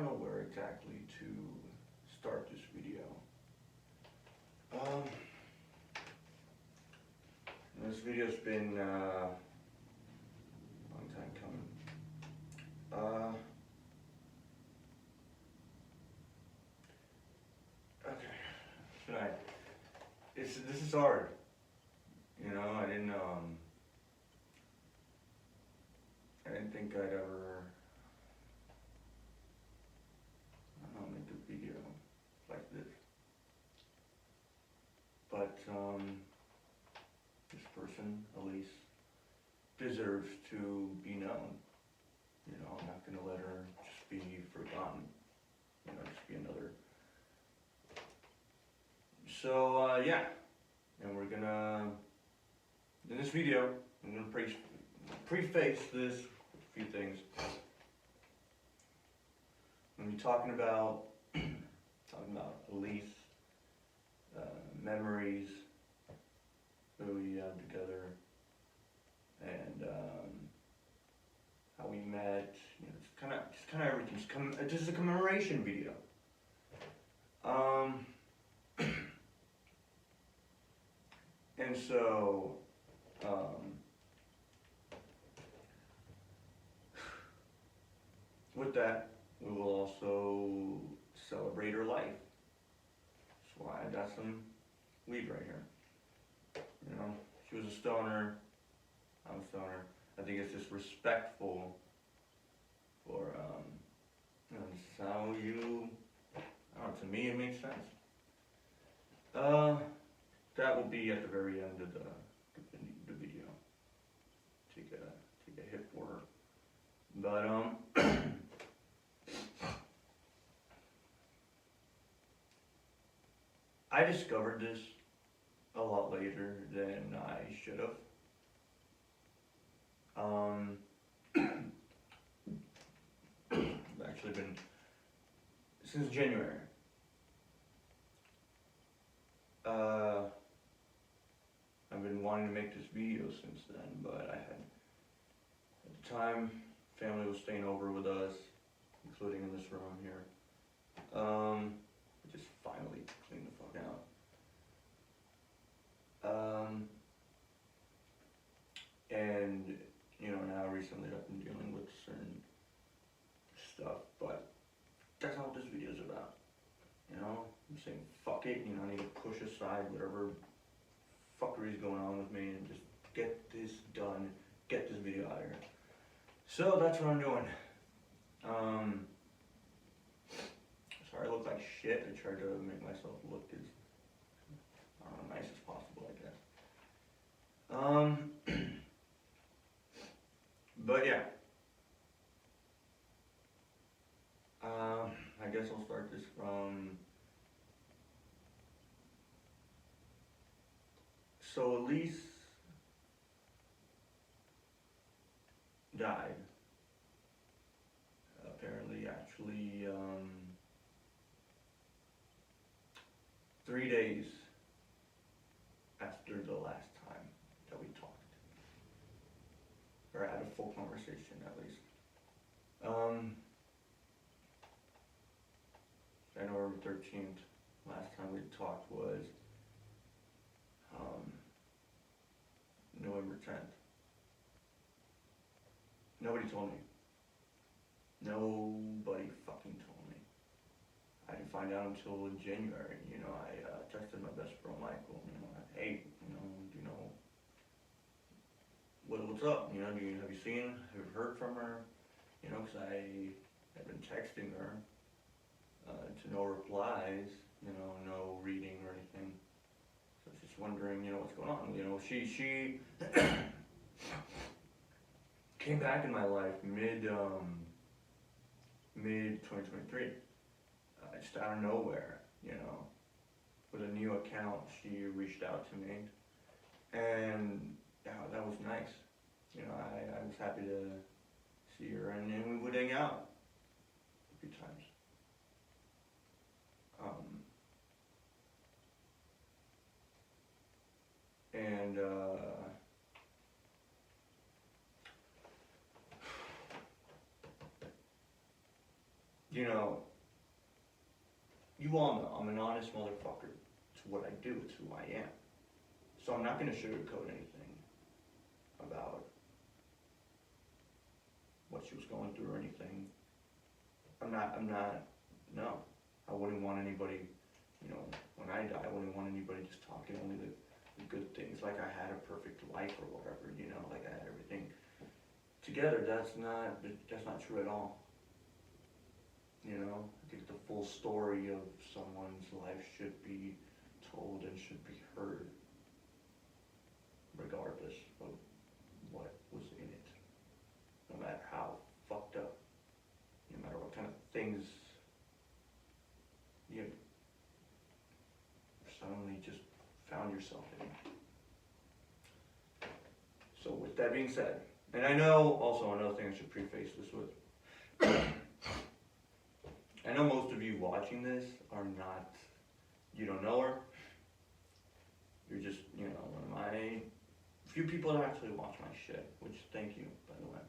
don't know where exactly to start this video. This video's been a long time coming. Okay, this is hard. You know, I didn't think I'd ever, I don't know, make a video like this. But this person, Elise, deserves to be known. You know, I'm not gonna let her just be forgotten. You know, just be another. So yeah, and we're gonna, in this video, I'm gonna preface this with a few things. I'm gonna be talking about Elise, memories that we have together, and how we met. You know, just kind of everything. This is a commemoration video. And so, with that, we will also celebrate her life. That's why I got some weed right here. You know, she was a stoner, I'm a stoner. I think it's just respectful for, you know, this is how you, I don't know, to me it makes sense. That will be at the very end of the video. Take a hit for her. But I discovered this a lot later than I should have. It's actually been since January. I've been wanting to make this video since then, but I had, at the time, family was staying over with us, including in this room here. I just finally cleaned the fuck out. And, you know, now recently I've been dealing with certain stuff, but that's not what this video is about. You know, I'm saying fuck it, you know, I need to push aside whatever fuckery is going on with me and just get this done, get this video out of here. So that's what I'm doing. Sorry I look like shit. I tried to make myself look as, I don't know, nice as possible, I guess. But yeah. I guess I'll start this from, so Elise died, apparently, actually, 3 days after the last time that we talked, or had a full conversation at least. January 13th, last time we talked was November 10th. Nobody told me. Nobody fucking told me. I didn't find out until January. You know, I texted my best bro Michael. You know, hey, you know, do you know what's up? You know, have you seen? Have you heard from her? You know, because I had been texting her to no replies. You know, no reading or anything. So I was just wondering, you know, what's going on. You know, she came back in my life mid 2023, just out of nowhere, you know, with a new account. She reached out to me, and that was nice. You know, I was happy to see her, and we would hang out a few times. And you know, you all know I'm an honest motherfucker. It's what I do, it's who I am. So I'm not gonna sugarcoat anything about what she was going through or anything. No. I wouldn't want anybody, you know, when I die, I wouldn't want anybody just talking only the good things, like I had a perfect life or whatever, you know, like I had everything together. That's not true at all. You know, I think the full story of someone's life should be told and should be heard, regardless of what was in it. No matter how fucked up, no matter what kind of things you suddenly just found yourself in. So with that being said, and I know also another thing I should preface this with, I know most of you watching this are not, you don't know her, you're just, you know, one of my few people that actually watch my shit, which thank you, by the way.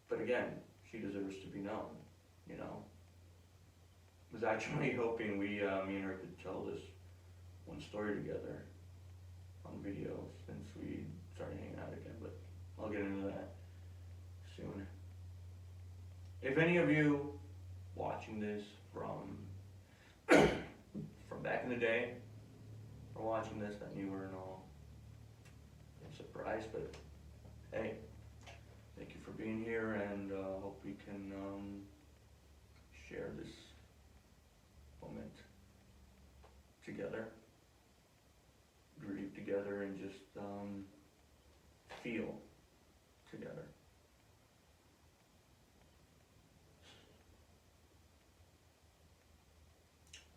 But again, she deserves to be known, you know. I was actually hoping me and her could tell this one story together on video since we started hanging out again, but I'll get into that soon. If any of you watching this from back in the day are watching this that knew her and all, I'm surprised, but hey, thank you for being here, and hope we can share this moment together, grieve together, and just feel together.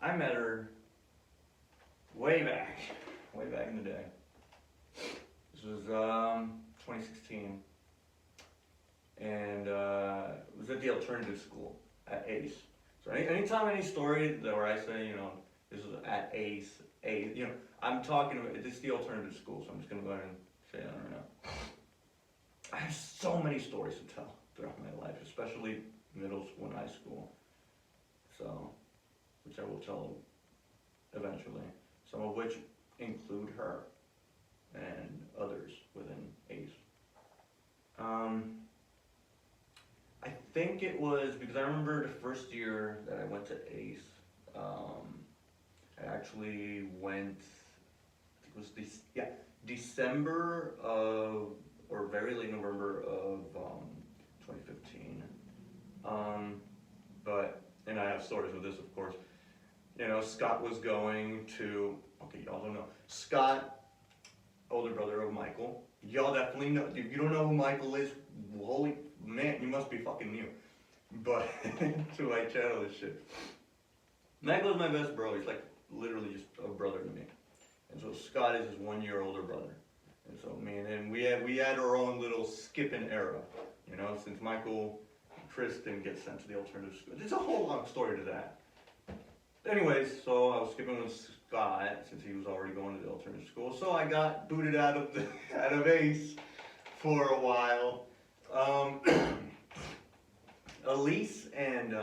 I met her way back in the day. This was 2016, and it was at the alternative school at ACE. So anytime any story where I say, you know, this was at ACE, you know, I'm talking about, this is the alternative school, so I'm just going to go ahead and say that right now. I have so many stories to tell throughout my life, especially middle school and high school, so, which I will tell eventually, some of which include her and others within ACE. I think it was because I remember the first year that I went to ACE, I actually went, I think it was December of, or very late November of 2015. But, and I have stories with this, of course. You know, Scott was going to, okay, y'all don't know. Scott, older brother of Michael. Y'all definitely know. If you don't know who Michael is, holy man, you must be fucking new. But, to my channel and shit. Michael is my best bro. He's like literally just a brother to me. And so Scott is his 1 year older brother. And so me and him, we had our own little skipping era. You know, since Michael and Chris didn't get sent to the alternative school. There's a whole long story to that. Anyways, so I was skipping with Scott since he was already going to the alternative school. So I got booted out of ACE for a while. Elise and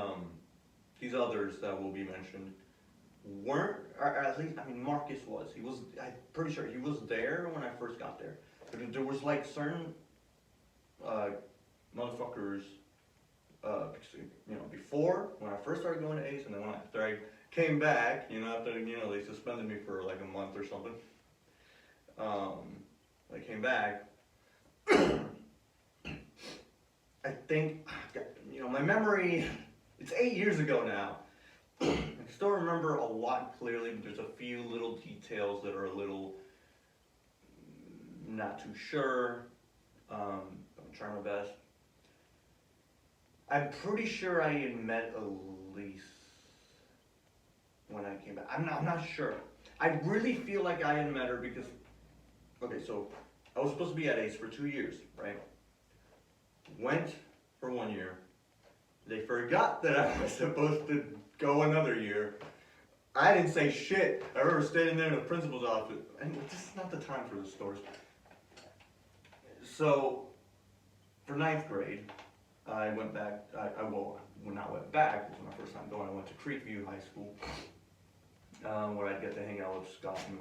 these others that will be mentioned weren't, or at least, I mean, Marcus was. I'm pretty sure he was there when I first got there. But there was like certain motherfuckers, you know, before, when I first started going to ACE, and then after I came back, you know, after, you know, they suspended me for like a month or something. When I came back, I think, you know, my memory, it's 8 years ago now. I still remember a lot clearly, but there's a few little details that are a little not too sure. I'm trying my best. I'm pretty sure I had met Elise when I came back. I'm not sure. I really feel like I had met her because, okay, so I was supposed to be at ACE for 2 years, right? Went for 1 year. They forgot that I was supposed to go another year. I didn't say shit. I remember standing there in the principal's office. And this is not the time for the stories. So, for 9th grade, I went back, well, when I went back, it was my first time going, I went to Creekview High School, where I'd get to hang out with Scott and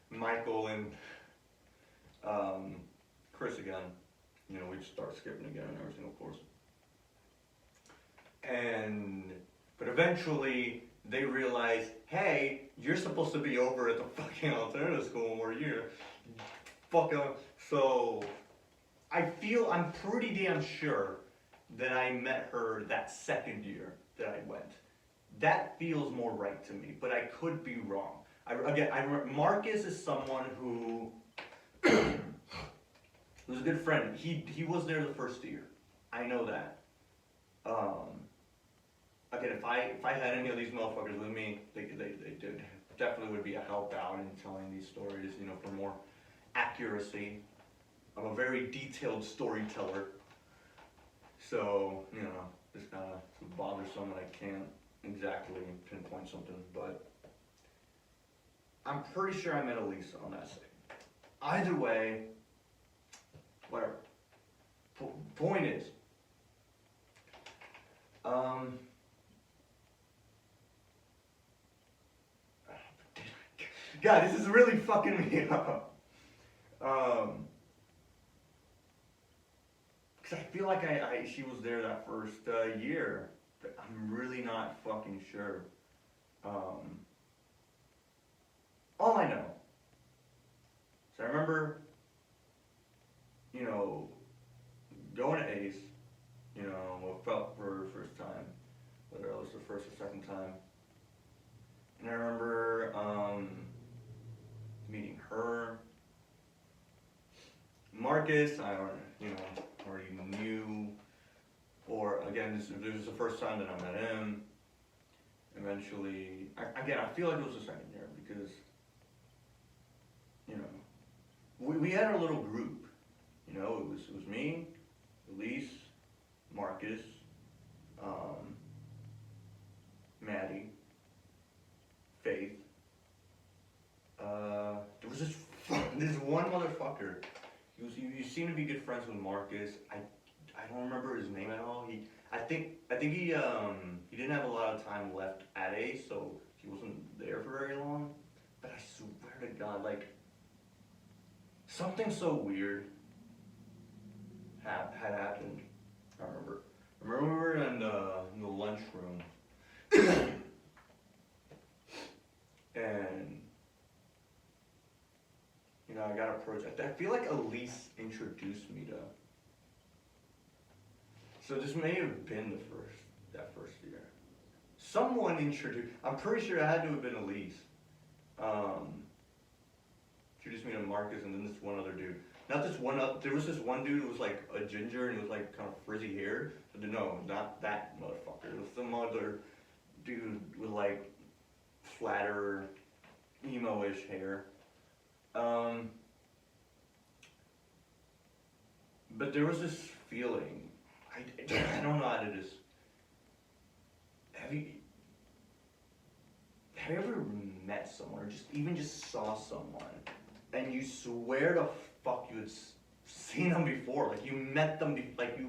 Michael and Chris again. You know, we'd start skipping again in every single course. But eventually, they realized, hey, you're supposed to be over at the fucking alternative school where you're fucking. So, I'm pretty damn sure that I met her that second year that I went. That feels more right to me, but I could be wrong. Marcus is someone who was a good friend. He was there the first year. I know that. Again, if I had any of these motherfuckers with me, they did definitely would be a help out in telling these stories, you know, for more accuracy. I'm a very detailed storyteller, so you know, it's kind of bothersome that I can't exactly pinpoint something, but I'm pretty sure I met Elise on that site. Either way, whatever. Point is, God, this is really fucking me up. Cause I feel like she was there that first year, but I'm really not fucking sure. All I know, so I remember, you know, going to Ace, you know, what felt for the first time, whether it was the first or second time. And I remember meeting her, Marcus, I already knew, or again, this was the first time that I met him. Eventually, I feel like it was the second year because, you know, we had our little group. You know, it was me, Elise, Marcus, Maddie, Faith. There was this one motherfucker. He seemed to be good friends with Marcus. I don't remember his name at all. I think he didn't have a lot of time left at Ace, so he wasn't there for very long. But I swear to God, like something so weird had happened. I remember we were in the lunchroom, and you know, I got approached. I feel like Elise introduced me to. So this may have been that first year. Someone introduced. I'm pretty sure it had to have been Elise. Introduced me to Marcus and then this one other dude. Not this one. There was this one dude who was like a ginger and he was like kind of frizzy hair. But no, not that motherfucker. It was some other dude with like flatter, emo-ish hair. But there was this feeling. I don't know how to just. Have you ever met someone or even just saw someone and you swear to fuck you had seen them before, like you met them, like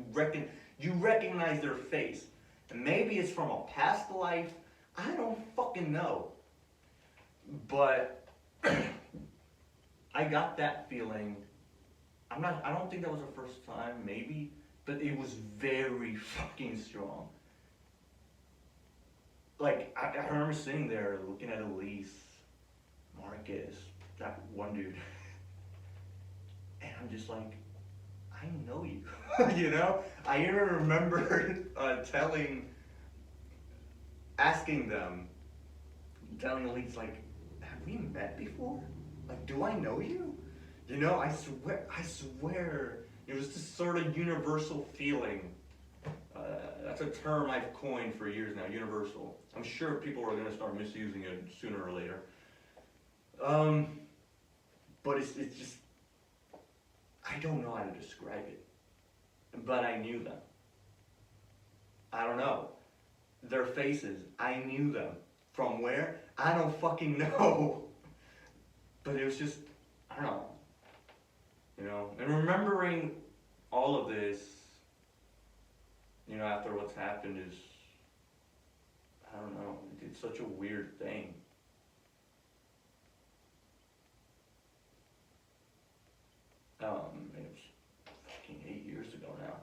you recognize their face, and maybe it's from a past life. I don't fucking know, but I got that feeling. I don't think that was the first time, maybe, but it was very fucking strong. Like, I remember sitting there looking at Elise, Marcus, that one dude, and I'm just like, I know you, you know? I even remember telling Elise, like, have we met before? Like, do I know you? You know, I swear, it was this sort of universal feeling. That's a term I've coined for years now, universal. I'm sure people are going to start misusing it sooner or later. But it's just, I don't know how to describe it. But I knew them. I don't know. Their faces, I knew them. From where? I don't fucking know. But it was just, I don't know. You know, and remembering all of this, you know, after what's happened is, I don't know, it's such a weird thing. It was fucking 8 years ago now.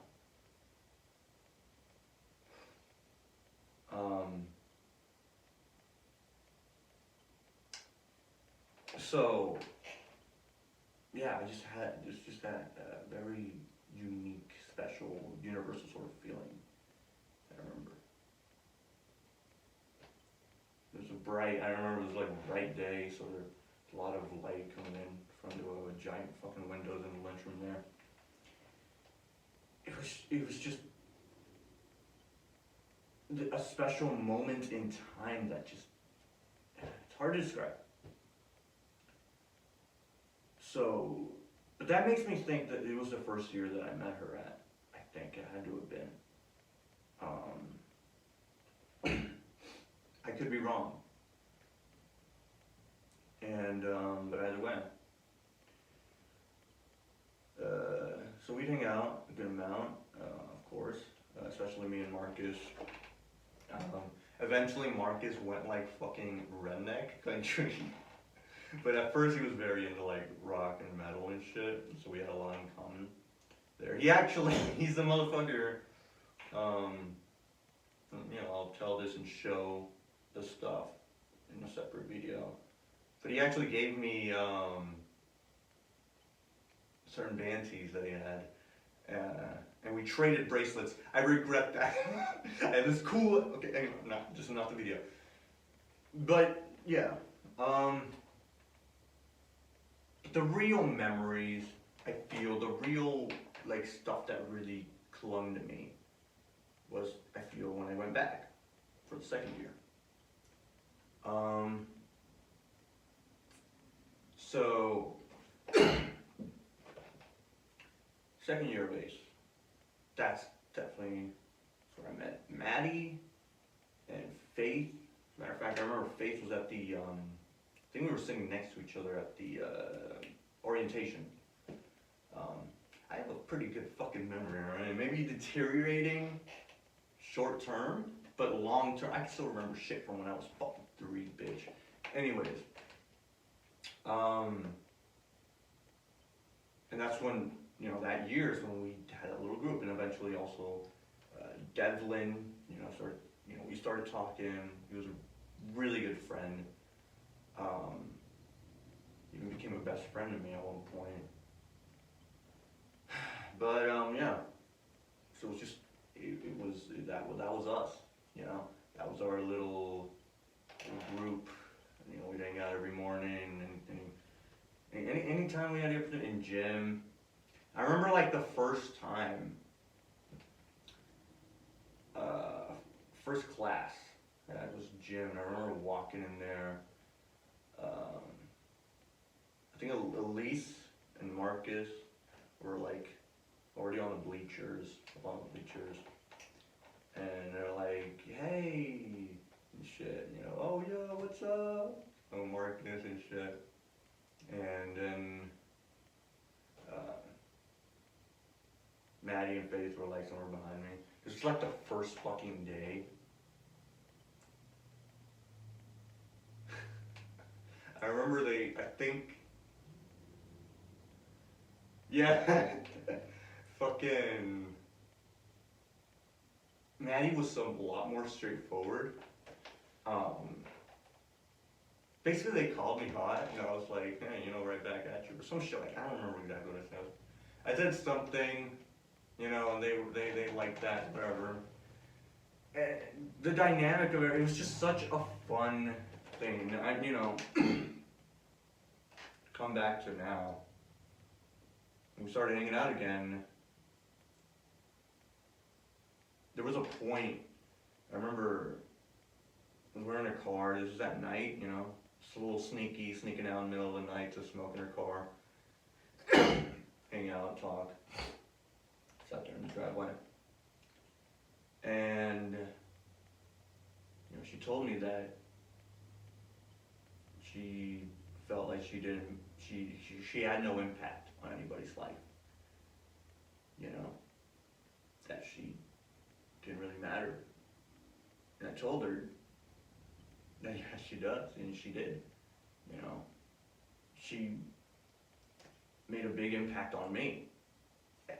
So, yeah, I just had a very unique, special, universal sort of feeling. I remember. It was a bright. I remember it was like a bright day, so there was a lot of light coming in from the giant fucking windows in the lunchroom there. It was just a special moment in time that just, it's hard to describe. So, but that makes me think that it was the first year that I met her at. I think it had to have been. I could be wrong. And, but either way. So we'd hang out a good amount, of course, especially me and Marcus. Eventually Marcus went like fucking redneck country. But at first he was very into like rock and metal and shit, so we had a lot in common there. He's the motherfucker, you know, I'll tell this and show the stuff in a separate video. But he actually gave me certain band tees that he had, and we traded bracelets. I regret that. And it's cool. Okay, anyway, not the video. But yeah, the real memories, I feel, the real like stuff that really clung to me was, I feel, when I went back for the second year. So second year of Ace, that's definitely where I met Maddie and Faith. As a matter of fact, I remember Faith was at the, I think we were sitting next to each other at the orientation. I have a pretty good fucking memory, right? Maybe deteriorating short term, but long term, I can still remember shit from when I was fucking 3, bitch. Anyways, and that's when, you know, that year is when we had a little group, and eventually also Devlin, you know, we started talking. He was a really good friend. Even became a best friend to me at one point. But yeah, so it was just, that was us, you know, that was our little group. You know, we'd hang out every morning, and anytime we had the opportunity in gym. I remember like the first time, first class, that was gym, and I remember walking in there. I think Elise and Marcus were like already on the bleachers, and they're like, "Hey," and shit, you know, "Oh yeah, what's up?" Oh, Marcus and shit, and then Maddie and Faith were like somewhere behind me. It was like the first fucking day. I remember yeah, fucking, Maddie was a lot more straightforward. Basically they called me hot, and I was like, hey, you know, right back at you, or some shit, like, I don't remember exactly what I said. I said something, you know, and they liked that, whatever. And the dynamic of it was just such a fun thing. You know, come back to now, we started hanging out again. There was a point, I remember, we were in a car, this was at night, you know, just a little sneaking out in the middle of the night to smoke in her car, hang out, talk, sat there in the driveway. And, you know, she told me that she felt like she had no impact on anybody's life. You know, that she told her that yeah, she does, and she did. You know, she made a big impact on me.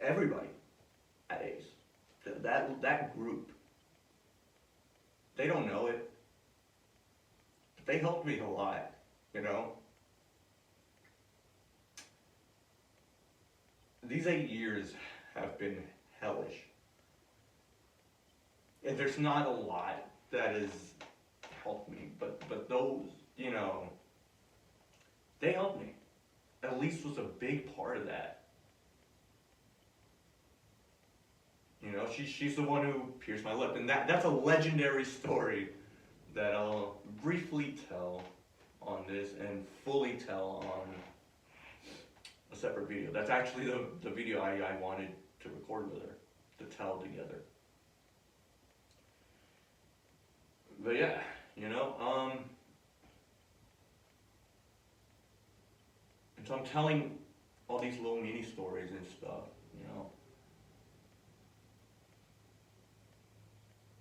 Everybody at Ace, that group, they don't know it, but they helped me a lot. You know, these 8 years have been hellish, and there's not a lot that has helped me, but those, you know, they helped me. Elise was a big part of that. You know, she's the one who pierced my lip, and that's a legendary story that I'll briefly tell on this and fully tell on a separate video. That's actually the video I wanted to record with her, to tell together. But yeah, you know, and so I'm telling all these little mini stories and stuff, you know,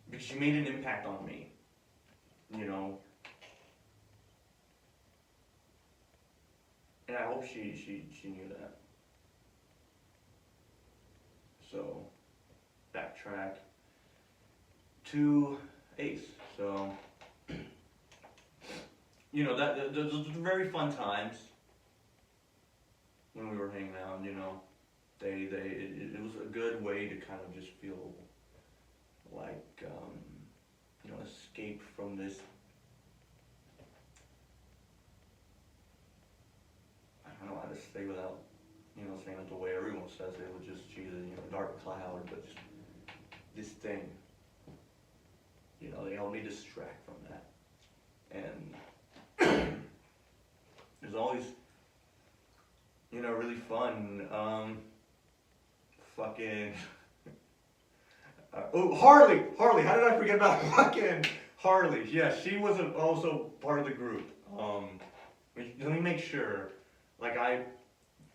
because she made an impact on me, you know, and I hope she knew that. So, backtrack to Ace. So, you know, those were very fun times when we were hanging out. You know, it was a good way to kind of just feel like, you know, escape from this. I don't know how to say without, you know, saying it the way everyone says it, which is, she's a, you know, dark cloud, but just this thing. You know, they help me distract from that. And there's always, you know, really fun, fucking, oh, Harley, how did I forget about fucking Harley? Yeah, she was also part of the group. Let me make sure, like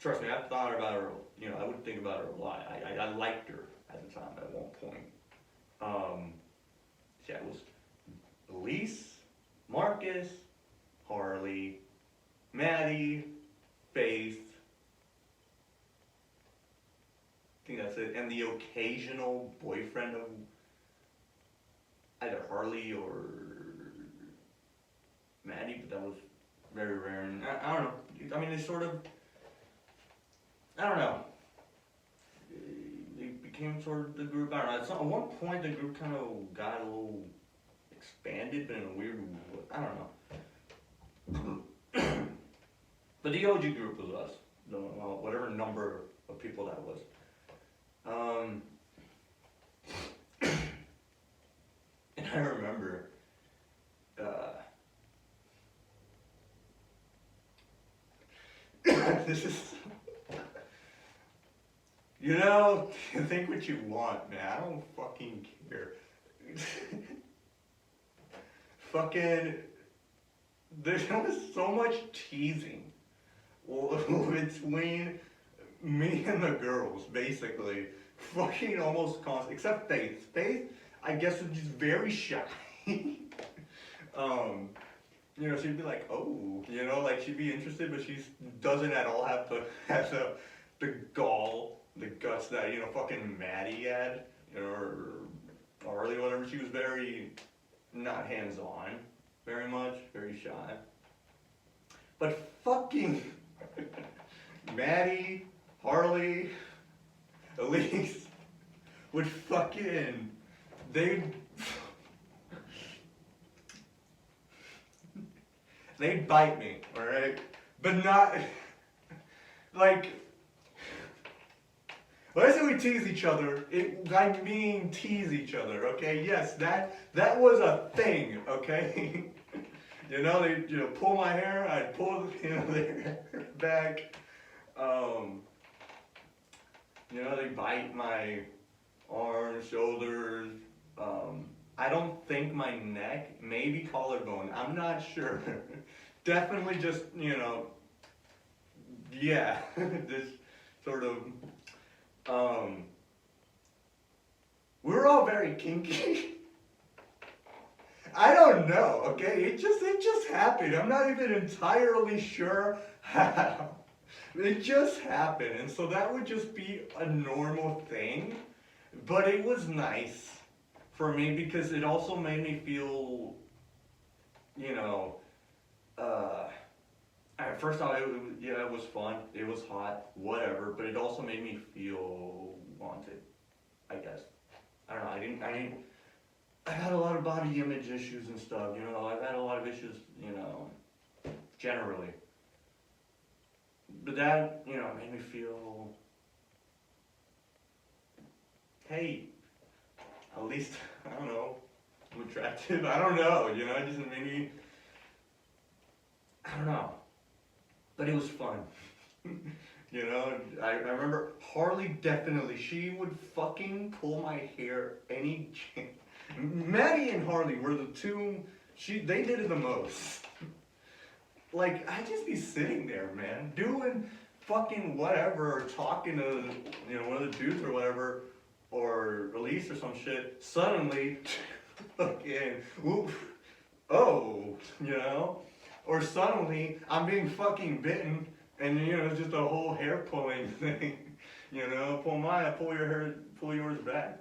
trust me, I thought about her, you know, I would think about her a lot. I liked her at the time at one point. Yeah, it was Elise, Marcus, Harley, Maddie, Faith. I think that's it. And the occasional boyfriend of either Harley or Maddie, but that was very rare. And I don't know. I mean, they sort of, I don't know. They became sort of the group. I don't know. At one point, the group kind of got a little expanded, but in a weird way. I don't know. But the OG group was us. Whatever number of people that was. And I remember, this is, you know, think what you want, man. I don't fucking care. Fucking, there was so much teasing between me and the girls, basically. Fucking almost constant, except Faith. Faith, I guess, was just very shy. You know, she'd be like, oh, you know, like she'd be interested, but she doesn't at all have the gall, the guts that, you know, fucking Maddie had, you know, or Harley, whatever. She was very not hands-on, very much, very shy. But fucking Maddie, Harley, Elise would fucking, they'd bite me, alright? But not, like, when I say we tease each other, I mean tease each other, okay? Yes, that was a thing, okay? You know, they, you know, pull my hair, I'd pull, you know, their hair back. You know, they bite my arms, shoulders. I don't think my neck, maybe collarbone. I'm not sure. Definitely just, you know, yeah, this sort of. We're all very kinky. I don't know, okay? It just happened. I'm not even entirely sure how. It just happened. And so that would just be a normal thing. But it was nice for me because it also made me feel, you know, uh, first off, yeah, it was fun. It was hot, whatever. But it also made me feel wanted, I guess. I don't know. I had a lot of body image issues and stuff, you know. I've had a lot of issues, you know, generally. But that, you know, made me feel, hey, at least, I don't know, I'm attractive. I don't know, you know, it just made me, I don't know. But it was fun. You know, I remember Harley definitely, she would fucking pull my hair any chance. Maddie and Harley were the two, they did it the most. Like, I'd just be sitting there, man, doing fucking whatever, or talking to, you know, one of the dudes or whatever, or Elise or some shit, suddenly, fucking, oof, oh, you know? Or suddenly, I'm being fucking bitten, and, you know, it's just a whole hair pulling thing, you know? Pull mine, pull your hair, pull yours back.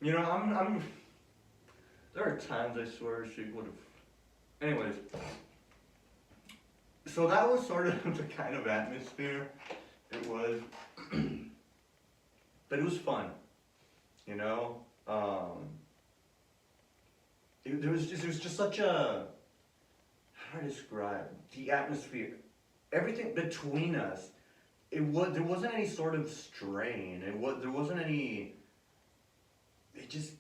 You know, there are times I swear she would have, anyways. So that was sort of the kind of atmosphere it was, but it was fun, you know. It was just such a, how do I describe the atmosphere, everything between us. There wasn't any sort of strain. There wasn't any. It just,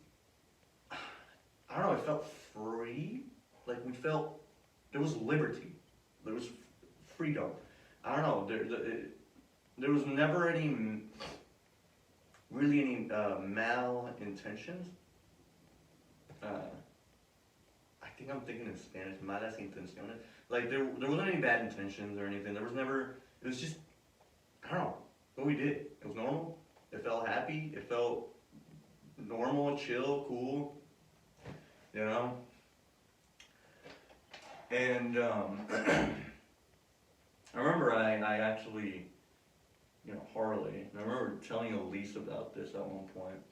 I don't know. It felt free, like we felt there was liberty. There was freedom. I don't know. There was never really any malintentions. I think I'm thinking in Spanish, malas intenciones. Like there wasn't any bad intentions or anything. There was never. It was just, I don't know, what we did. It was normal. It felt happy. It felt normal, chill, cool. You know. And I remember I actually, you know, Harley, and I remember telling Elise about this at one point.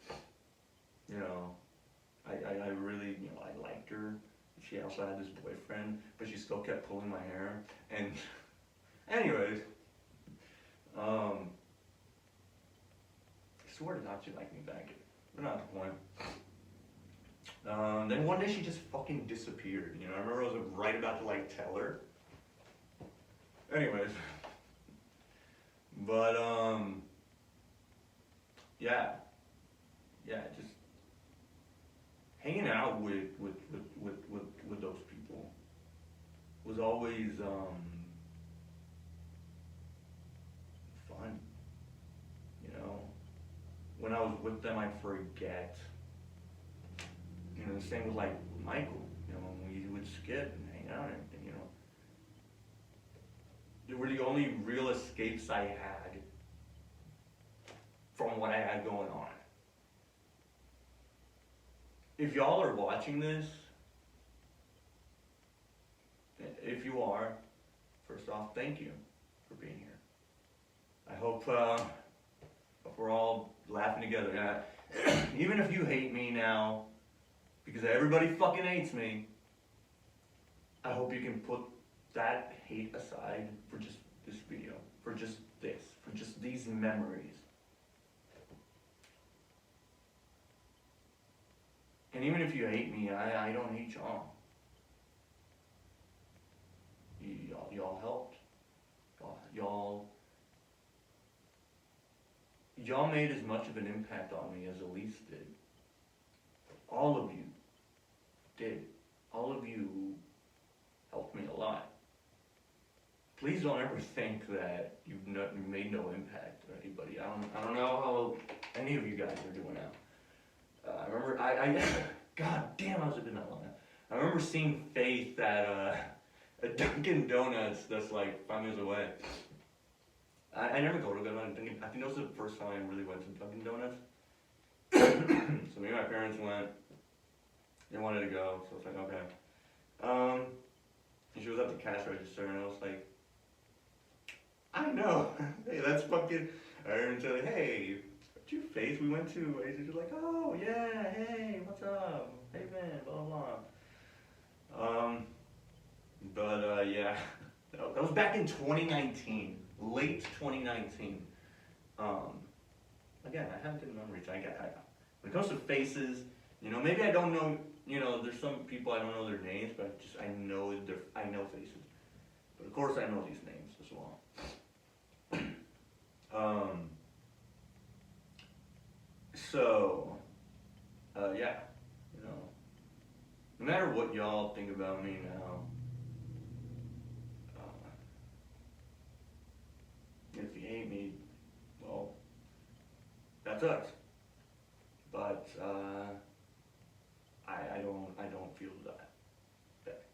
You know, I really, you know, I liked her. She also had this boyfriend, but she still kept pulling my hair. And anyways, I swear to God she liked me back. But not the point. Then one day she just fucking disappeared. You know, I remember I was right about to like tell her. Anyways, but yeah, just hanging out with those people was always fun. You know, when I was with them, I'd forget. You know, the same with like Michael. You know, when we would skip and hang out and everything. You know. They were the only real escapes I had from what I had going on. If y'all are watching this, if you are, first off, thank you for being here. I hope we're all laughing together. Yeah. Even if you hate me now, because everybody fucking hates me, I hope you can put that hate aside for just this video, for just this, for just these memories. And even if you hate me, I don't hate y'all. Y'all helped. Y'all made as much of an impact on me as Elise did. All of you did. All of you helped me a lot. Please don't ever think that you made no impact on anybody. I don't know how any of you guys are doing now. I remember, God damn, I was been that long now. I remember seeing Faith at Dunkin' Donuts that's like 5 minutes away. I never go to Dunkin'. I think that was the first time I really went to Dunkin' Donuts. So me and my parents went. they wanted to go, so it's like, okay. And she was at the cash register, and I was like, I know. Hey, that's fucking. I heard her say, hey, what's your face? We went to. She's like, oh yeah, hey, what's up? Hey man, blah blah. Yeah, that was back in 2019, late 2019. Again, I have good memories. When it comes to faces, maybe I don't know. There's some people I don't know their names, but I know faces. But of course, I know these names as well. So, yeah, no matter what y'all think about me now, if you hate me, well, that sucks. But I don't feel that back.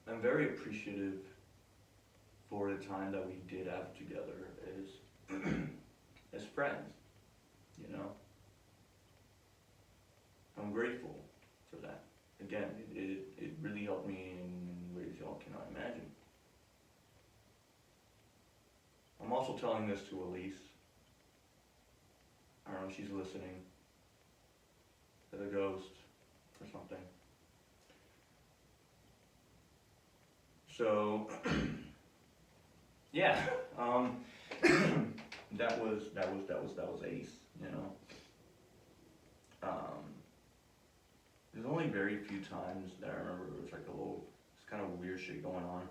I'm very appreciative for the time that we did have together as friends. I'm grateful for that. Again, it really helped me in ways y'all cannot imagine. I'm also telling this to Elise. I don't know if she's listening. To the ghost or something. So yeah, that was Ace. There's only very few times that I remember it was like it's kind of weird shit going on.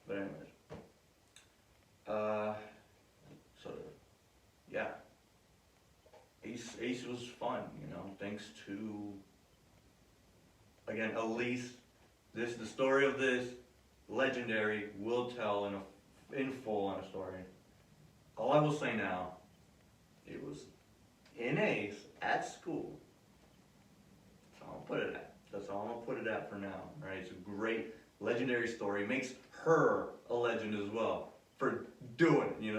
But anyways, so yeah, Ace was fun, thanks to, again, Elise. The story of this legendary will tell in full on a story. All I will say now, it was in Ace at school. That's all I'll put it at. That's all I'll put it at for now. Right? It's a great legendary story. It makes her a legend as well for doing it.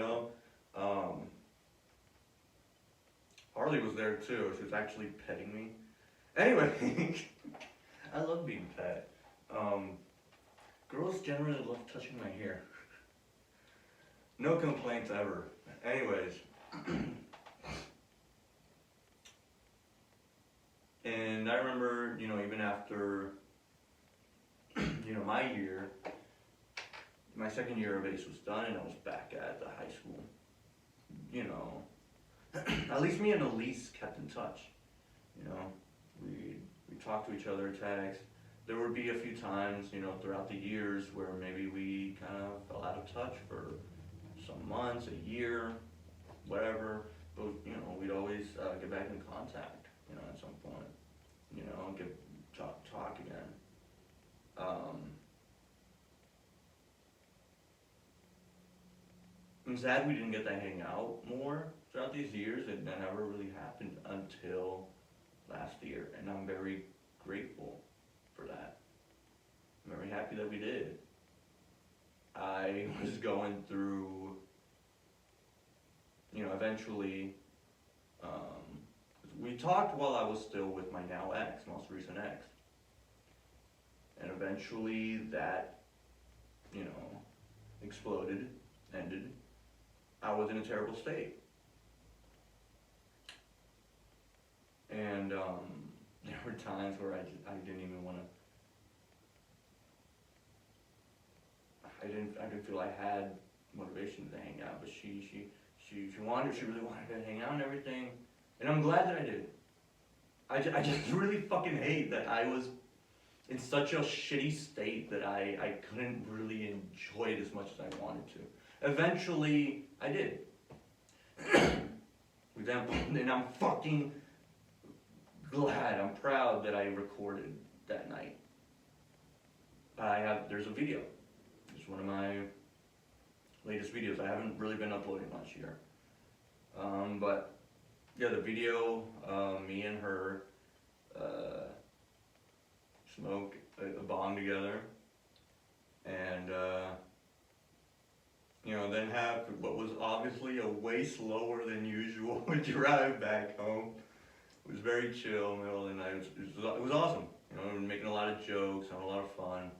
Harley was there too. She was actually petting me. Anyway, I love being pet. Girls generally love touching my hair. No complaints ever. Anyways. And I remember, even after, my second year of Ace was done and I was back at the high school. At least me and Elise kept in touch. We talked to each other, text. There would be a few times, throughout the years where maybe we kind of fell out of touch for some months, a year, whatever. But, we'd always get back in contact, at some point. Talk again. I'm sad we didn't get to hang out more throughout these years. It never really happened until last year, and I'm very grateful for that. I'm very happy that we did. I was going through, eventually, we talked while I was still with my now ex, most recent ex. And eventually that, exploded, ended. I was in a terrible state. And there were times where I didn't even want to, I didn't feel I had motivation to hang out, but she really wanted to hang out and everything. And I'm glad that I did. I just really fucking hate that I was in such a shitty state that I couldn't really enjoy it as much as I wanted to. Eventually, I did. And I'm fucking glad, I'm proud that I recorded that night. There's a video. It's one of my latest videos. I haven't really been uploading much here. But yeah, the video, me and her smoke a bong together, and Then have what was obviously a way slower than usual drive back home. It was very chill, middle of the night. It was awesome. We were making a lot of jokes, having a lot of fun.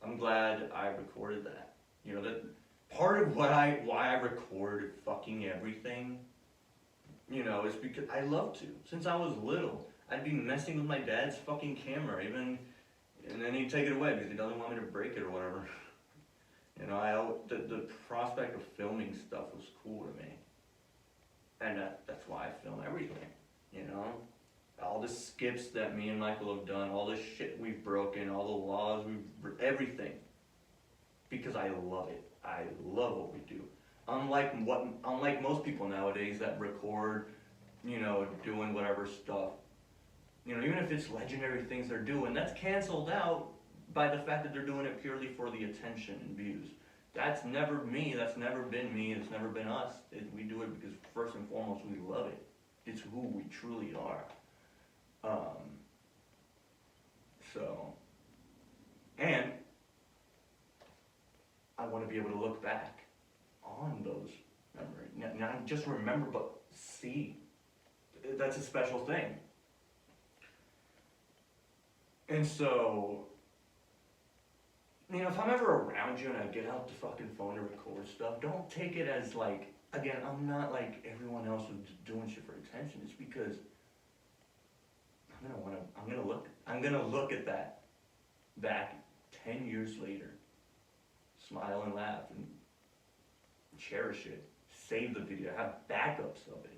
I'm glad I recorded that. That part of why I record fucking everything, is because I love to. Since I was little, I'd be messing with my dad's fucking camera, and then he'd take it away because he doesn't want me to break it or whatever. The prospect of filming stuff was cool to me, and that's why I film everything. All the skips that me and Michael have done, all the shit we've broken, all the laws everything, because I love it. I love what we do. Unlike most people nowadays that record, doing whatever stuff. Even if it's legendary things they're doing, that's canceled out by the fact that they're doing it purely for the attention and views. That's never me, that's never been me, it's never been us. We do it because first and foremost we love it. It's who we truly are. And I want to be able to look back on those memories. Not just remember, but see. That's a special thing. And so, if I'm ever around you and I get out the fucking phone to record stuff, don't take it as like, again, I'm not like everyone else who's doing shit for attention. It's because I'm gonna look at that back 10 years later, smile and laugh and cherish it, save the video, have backups of it,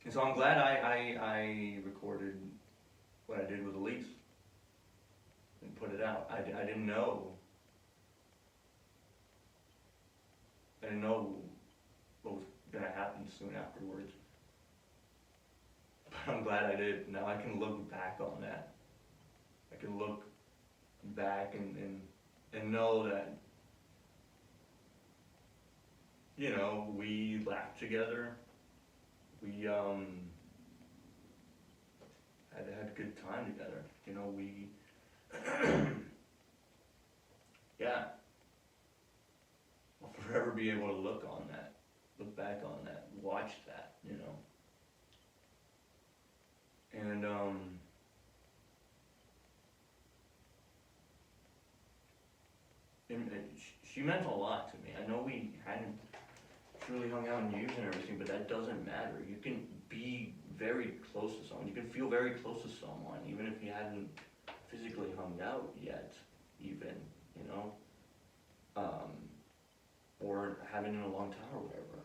And so I'm glad I recorded what I did with Elise and put it out. I didn't know. I didn't know what was gonna happen soon afterwards. But I'm glad I did. Now I can look back on that. I can look back and know that, we laughed together. We had a good time together. We yeah. I'll forever be able to look back on that, watch that, And she meant a lot to me. I know we hadn't truly hung out in years and everything, but that doesn't matter. You can be very close to someone. You can feel very close to someone, even if you hadn't physically hung out yet, even, or haven't in a long time or whatever.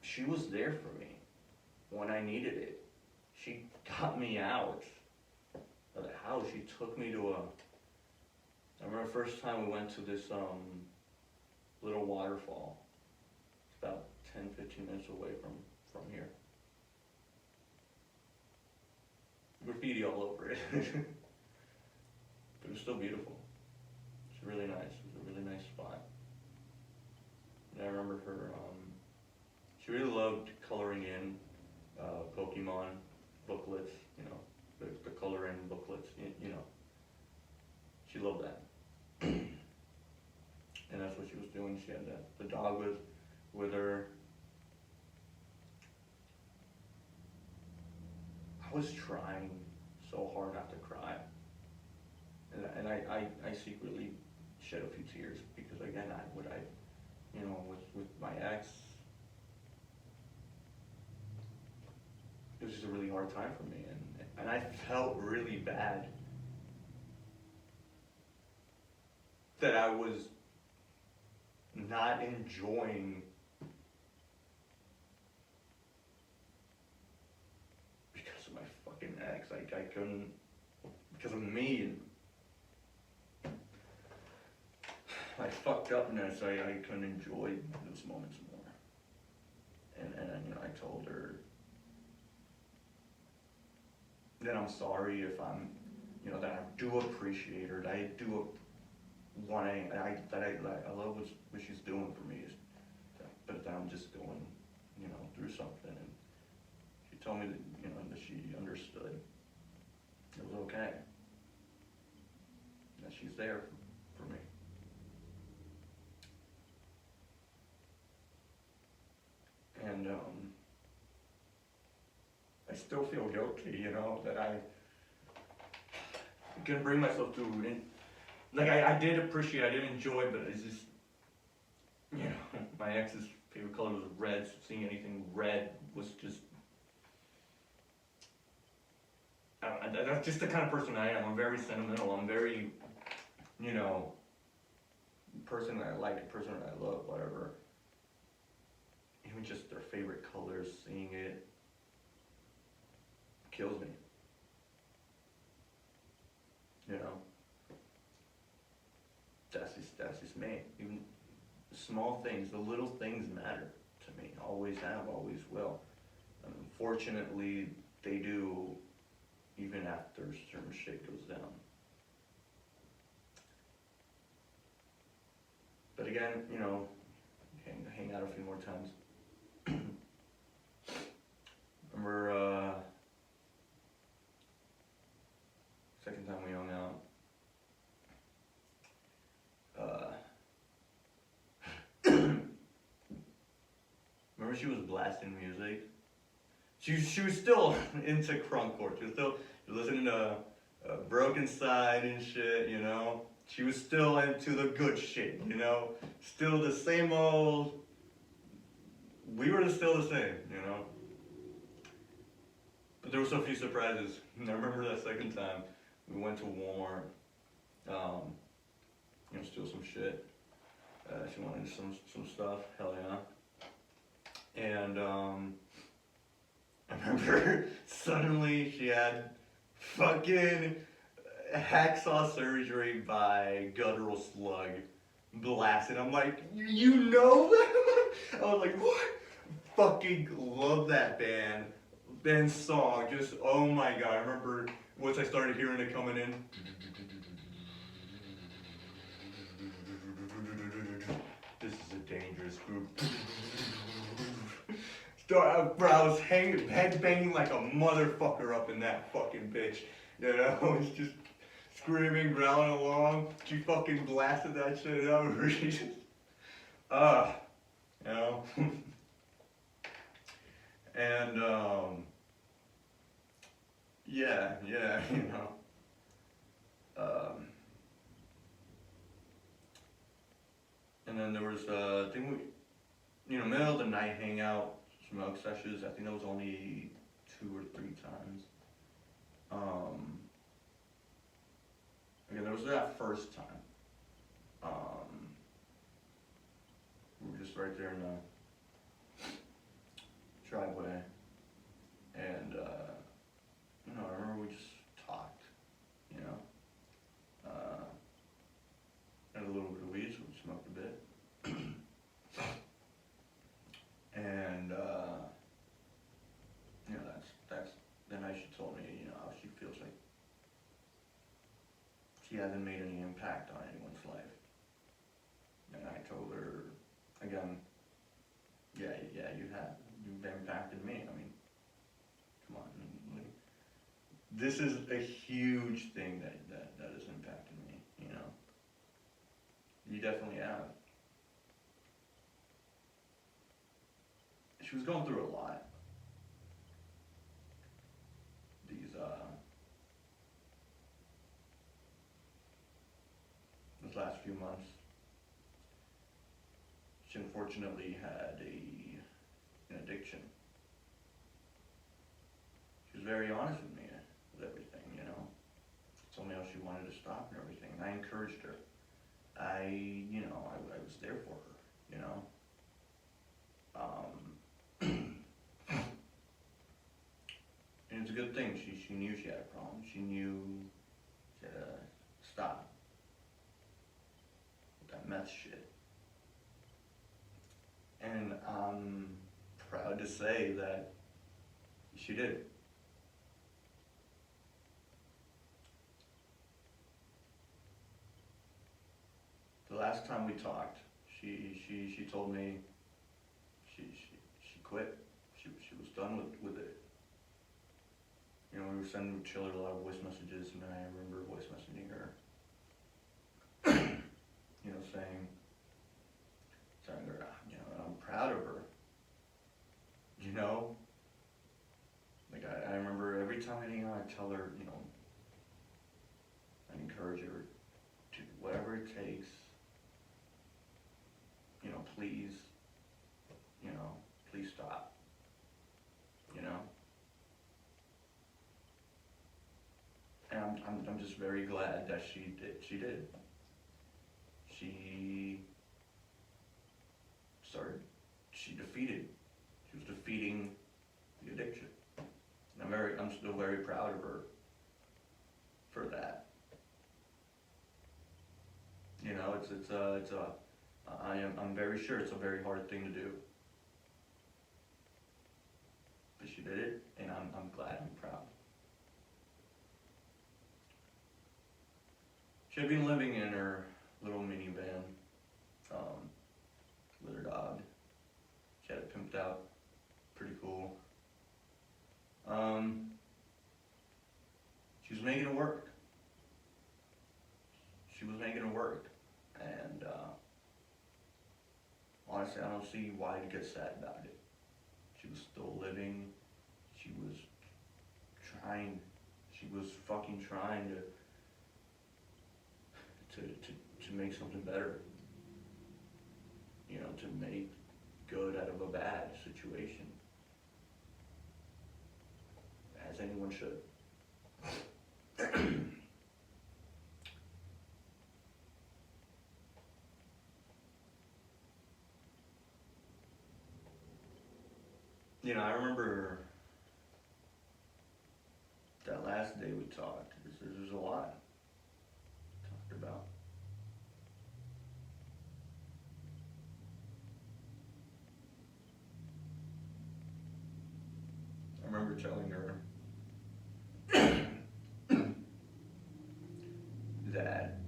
She was there for me when I needed it. She got me out of the house. She took me to I remember the first time we went to this little waterfall. It's about 10-15 minutes away from here. Graffiti all over it. But it was still beautiful. It's really nice. It was a really nice spot. And I remember her, she really loved coloring in Pokemon booklets, the color in booklets, She loved that. And that's what she was doing. She had the dog with her. I was trying so hard not to cry. And I secretly shed a few tears because, again, with my ex, it was just a really hard time for me, and I felt really bad that I was not enjoying because of my fucking ex. I couldn't, because of me and my fucked upness, I couldn't enjoy those moments more. And I told her that I'm sorry if I'm, that I do appreciate her, that I do wanting, that I love what she's doing for me, but that I'm just going, through something. And she told me that, that she understood. It was okay. That she's there still feel guilty, you know, that I couldn't bring myself to, and like I did appreciate, I did enjoy, but it's just, you know, my ex's favorite color was red, so seeing anything red was just, that's just the kind of person I am. I'm very sentimental. I'm very, you know, person that I like, a person that I love, whatever. Even just their favorite colors, seeing it kills me. You know, that's just me. Even the small things, the little things matter to me. Always have, always will. Unfortunately, they do, even after certain shit goes down. But again, you know, hang out a few more times. Remember, second time we hung out. Remember she was blasting music? She was still into crunkcore. She was listening to Broken Side and shit, you know? She was still into the good shit, you know? Still the same old... We were still the same, you know? But there were so few surprises. I remember that second time, we went to Walmart, you know, steal some shit. She wanted some stuff, hell yeah. And I remember suddenly she had fucking Hacksaw Surgery by Guttural Slug blasted. I'm like, you know that? I was like, what? Fucking love that band. Band song, just, oh my god. I remember once I started hearing it coming in. This is a dangerous group. Bro, I was headbanging like a motherfucker up in that fucking bitch. You know, I was just screaming, growling along. She fucking blasted that shit out. You know. And, yeah, you know. And then there was, I think we, you know, middle of the night hangout, smoke sessions. I think that was only 2 or 3 times. Again, there was that first time. We were just right there in the driveway, and you know, I remember we just talked, you know, had a little bit of weed, so we smoked a bit, and you know, that's the night she told me, you know, how she feels like she hasn't made any impact on anyone's life, and I told her again, yeah, you have. You've impacted me. I mean, come on. Like, this is a huge thing that has impacted me, you know. You definitely have. She was going through a lot. These last few months. She unfortunately had an addiction. She was very honest with me with everything, you know. Told me how she wanted to stop and everything. And I encouraged her. I was there for her, you know. And it's a good thing. She knew she had a problem. She knew she had to stop with that meth shit. And I'm proud to say that she did. The last time we talked, she told me she quit. She was done with it. You know, we were sending each other a lot of voice messages, and I remember voice messaging her. You know, telling her, you know, I'm proud of her. You know, like I please, please stop, And I'm just very glad that she did. She started, she was defeating the addiction. And I'm still very proud of her for that. I'm very sure it's a very hard thing to do. But she did it, and I'm glad, I'm proud. She had been living in her little minivan with her dog. She had it pimped out, pretty cool. She was making it work. And honestly, I don't see why to get sad about it. She was still living. She was trying. She was fucking trying to make something better. To make good out of a bad situation. As anyone should. I remember that last day we talked. There's a lot talked about. I remember telling her that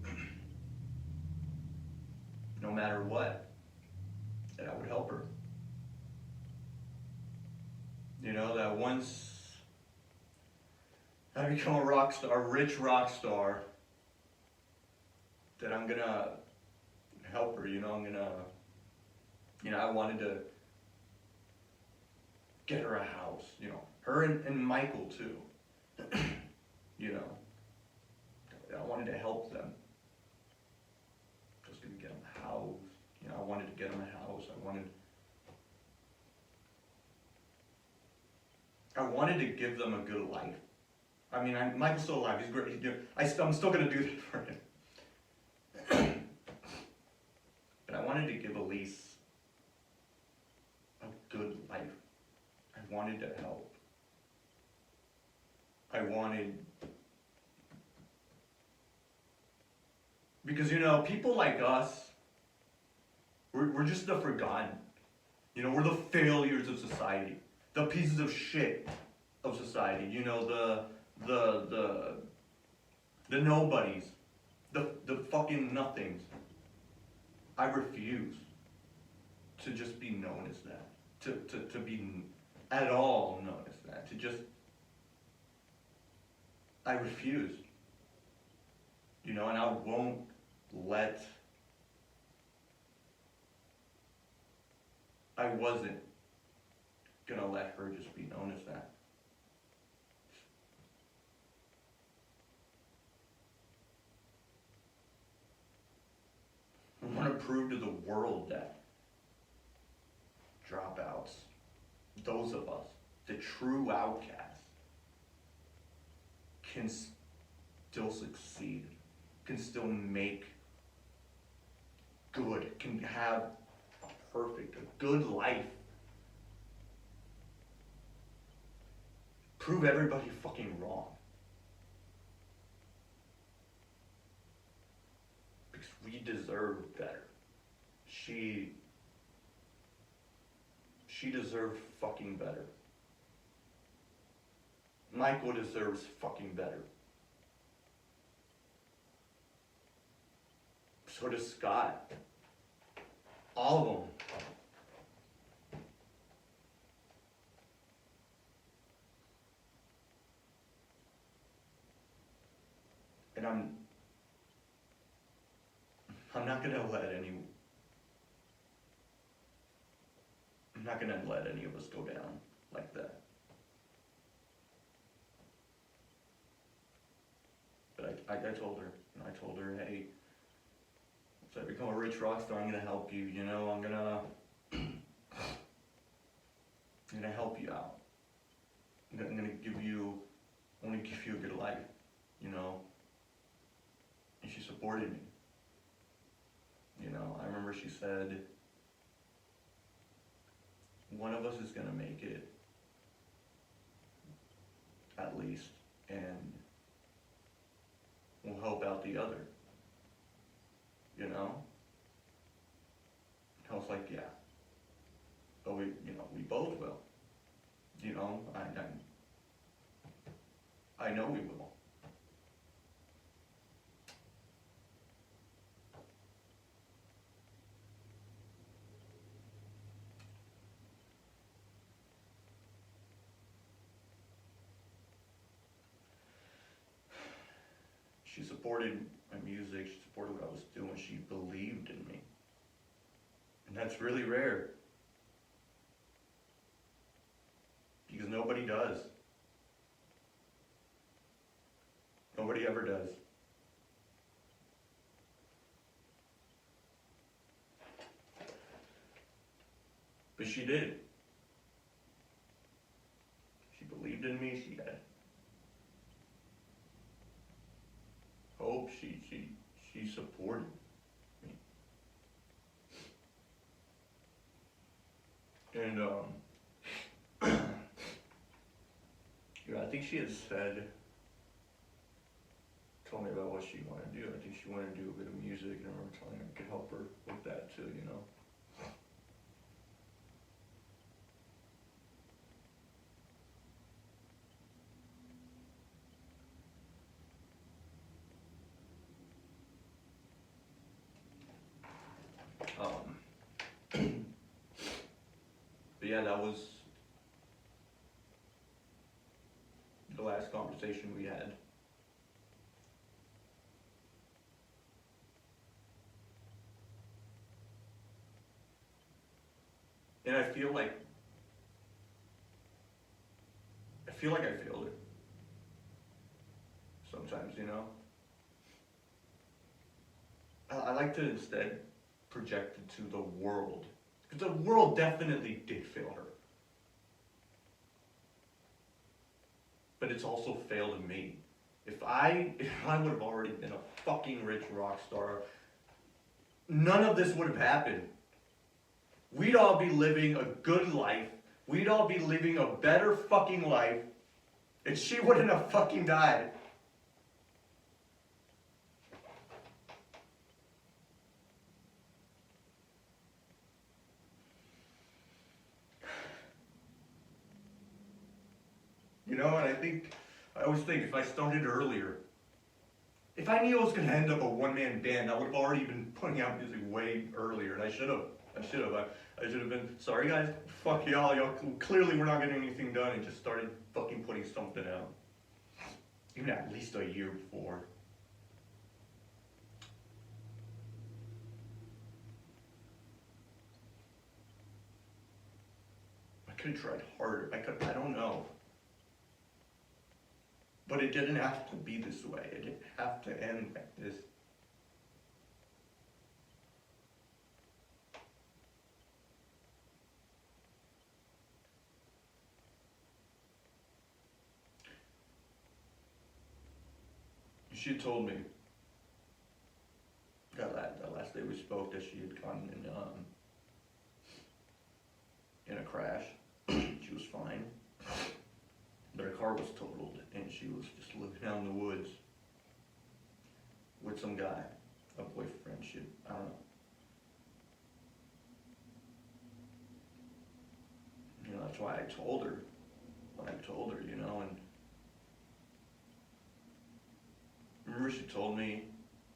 no matter what, that I would help her. That once I become a rock star, a rich rock star, that I'm gonna help her, I wanted to get her a house, her and Michael too, I wanted to help them. Just gonna get them a house, I wanted to get them a house, I wanted to give them a good life. Michael's still alive, he's great, I'm still gonna do that for him. But I wanted to give Elise a good life. I wanted to help. Because people like us, we're just the forgotten. We're the failures of society. The pieces of shit of society, the nobodies, the fucking nothings. I refuse to just be known as that, to be at all known as that, I refuse, and I won't I wasn't gonna let her just be known as that. I want to prove to the world that dropouts, those of us, the true outcasts, can still succeed, can still make good, can have a good life. Prove everybody fucking wrong. Because we deserve better. She deserved fucking better. Michael deserves fucking better. So does Scott. All of them. And I'm not gonna let any of us go down like that. But I told her, hey, So I become a rich rock star, I'm gonna help you, you know, I'm gonna help you out. I'm gonna give you, I wanna give you a good life, you know. And she supported me. You know, I remember she said, one of us is gonna make it, at least, and we'll help out the other. You know? I was like, yeah. But we both will. You know, I know we will. She supported my music, she supported what I was doing, she believed in me. And that's really rare. Because nobody does. Nobody ever does. But she did. She believed in me, she had hope, she supported me. And I think she had said, told me about what she wanted to do. I think she wanted to do a bit of music, and I remember telling her I could help her with that too, you know. But yeah, that was the last conversation we had. And I feel like I failed her sometimes, you know. I like to instead project it to the world, because the world definitely did fail her. But it's also failed me. If I would have already been a fucking rich rock star, none of this would have happened. We'd all be living a good life. We'd all be living a better fucking life. And she wouldn't have fucking died. You know, and I always think if I started earlier, if I knew I was going to end up a one-man band, I would have already been putting out music way earlier, and I should have. I should have been, sorry guys, fuck y'all clearly we're not getting anything done, and just started fucking putting something out. Even at least a year before. I could have tried harder, I don't know. But it didn't have to be this way, it didn't have to end like this. She had told me that last day we spoke that she had gotten in a crash. She was fine, but her car was totaled, and she was just living out in the woods with some guy, a boyfriend. I don't know. You know, that's why I told her what I told her. You know, and remember she told me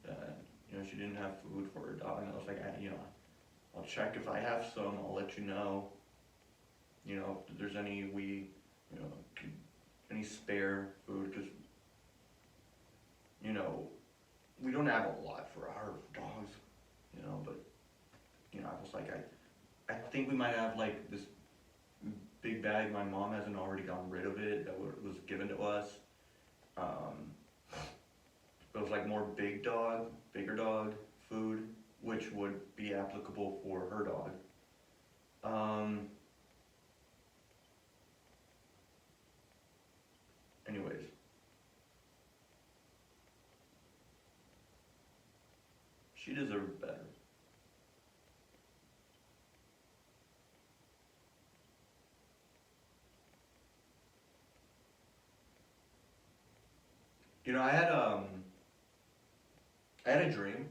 that, you know, she didn't have food for her dog, and I was like, you know, I'll check if I have some, I'll let you know. You know, if there's any any spare food, because, you know, we don't have a lot for our dogs, you know, but, you know, I was like, I think we might have, like, this big bag, my mom hasn't already gotten rid of it, that was given to us. It was like more bigger dog food, which would be applicable for her dog. Anyways. She deserved better. You know, I had a dream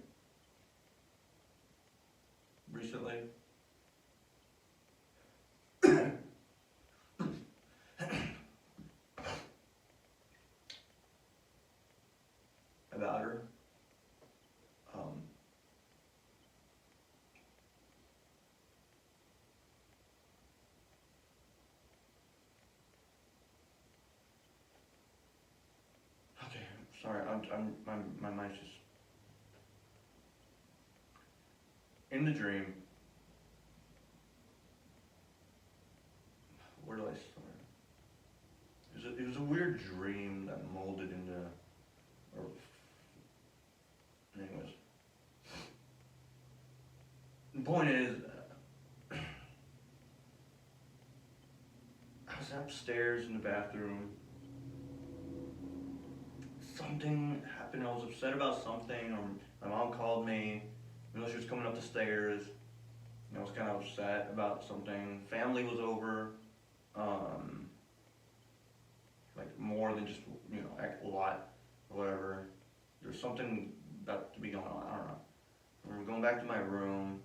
recently. About her. Um, okay, sorry, my mind's just in the dream. Where do I start? It was a weird dream that molded into, or, anyways. The point is, I was upstairs in the bathroom. Something happened. I was upset about something, or my mom called me. You know, she was coming up the stairs. And I was kind of upset about something. Family was over. Like more than just, you know, a lot or whatever. There's something about to be going on. I don't know. I remember going back to my room,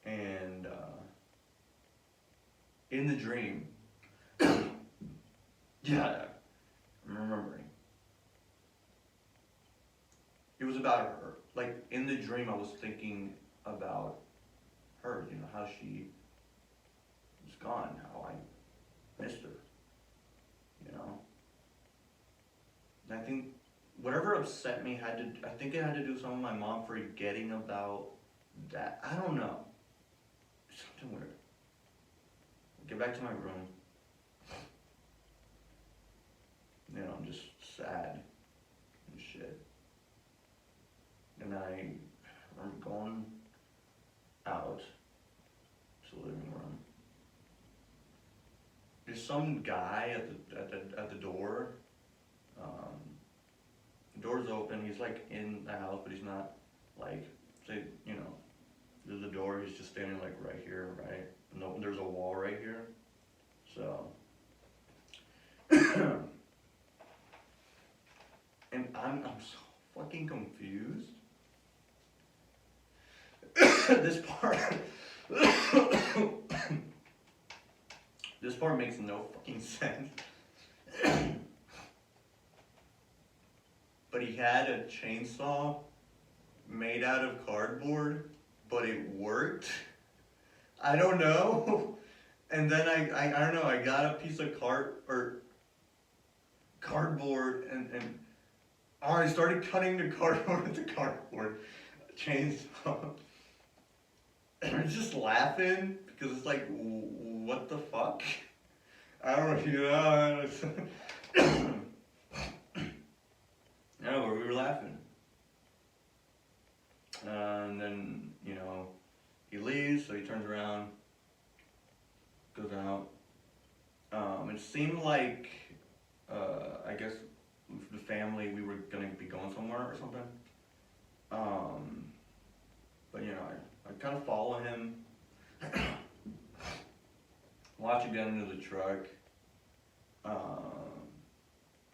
and in the dream, yeah, I'm remembering. It was about her. Like in the dream, I was thinking about her. You know, how she was gone, how I missed her. You know, and I think whatever upset me I think it had to do with some of my mom forgetting about that. I don't know. Something weird. Get back to my room. You know, I'm just sad and shit. And I remember going out to the living room. There's some guy at the door. The door's open. He's like in the house, but he's not like, say, you know, there's a door. He's just standing like right here, right? No, there's a wall right here. So, and I'm so fucking confused. This part, this part makes no fucking sense. But he had a chainsaw made out of cardboard, but it worked. I don't know. And then I don't know, I got a piece of cardboard and I started cutting the cardboard with the cardboard chainsaw. And I'm just laughing because it's like, what the fuck? I don't know if you know. No, but we were laughing. And then, you know, he leaves, so he turns around, goes out. It seemed like, I guess, the family, we were gonna be going somewhere or something. But you know, I kind of follow him, watch him get into the truck,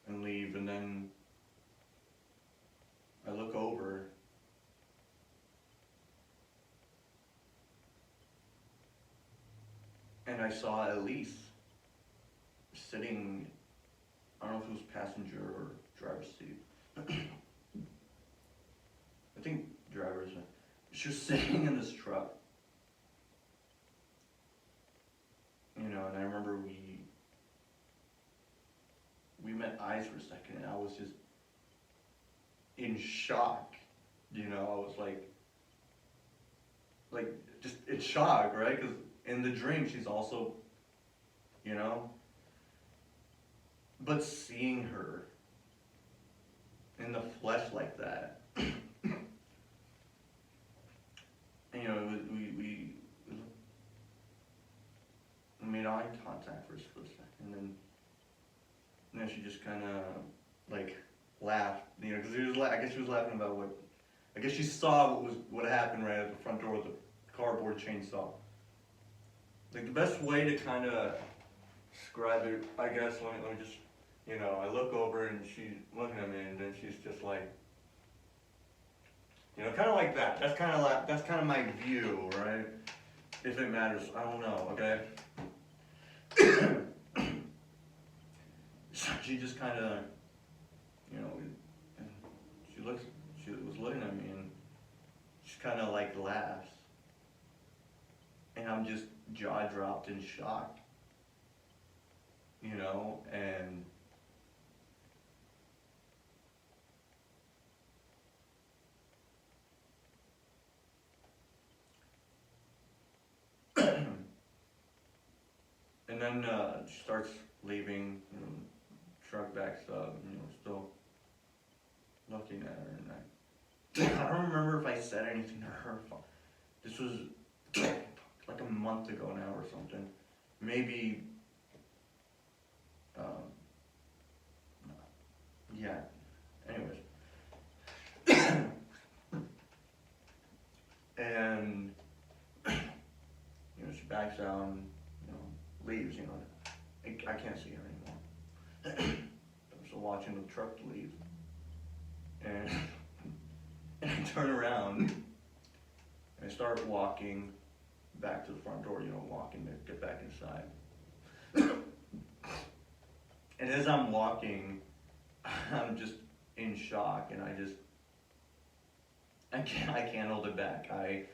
and leave, and then I look over, and I saw Elise sitting, I don't know if it was passenger or driver's seat. I think driver's. She was sitting in this truck. You know, and I remember we met eyes for a second, and I was just in shock. You know, I was like just in shock, right? Because in the dream, she's also, you know, but seeing her in the flesh like that, and then she just kind of like laughed, you know, because I guess she was laughing about what, I guess she saw what happened right at the front door with the cardboard chainsaw. Like the best way to kind of describe it, I guess, let me just, you know, I look over and she's looking at me, and then she's just like, you know, kind of like that. That's kind of my view, right? If it matters, I don't know. Okay. So she just kind of, you know, she was looking at me, and she kind of like laughs, and I'm just jaw dropped in shock, you know, and and then she starts leaving, you know, truck backs up, you know, still looking at her, and I don't remember if I said anything to her. This was like a month ago now or something. Maybe, yeah, anyways. And, you know, she backs out and, you know, leaves, you know. I can't see her anymore. I'm still watching the truck leave. And, and I turn around and I start walking back to the front door, you know, walking to get back inside. And as I'm walking, I'm just in shock, and I can't hold it back. I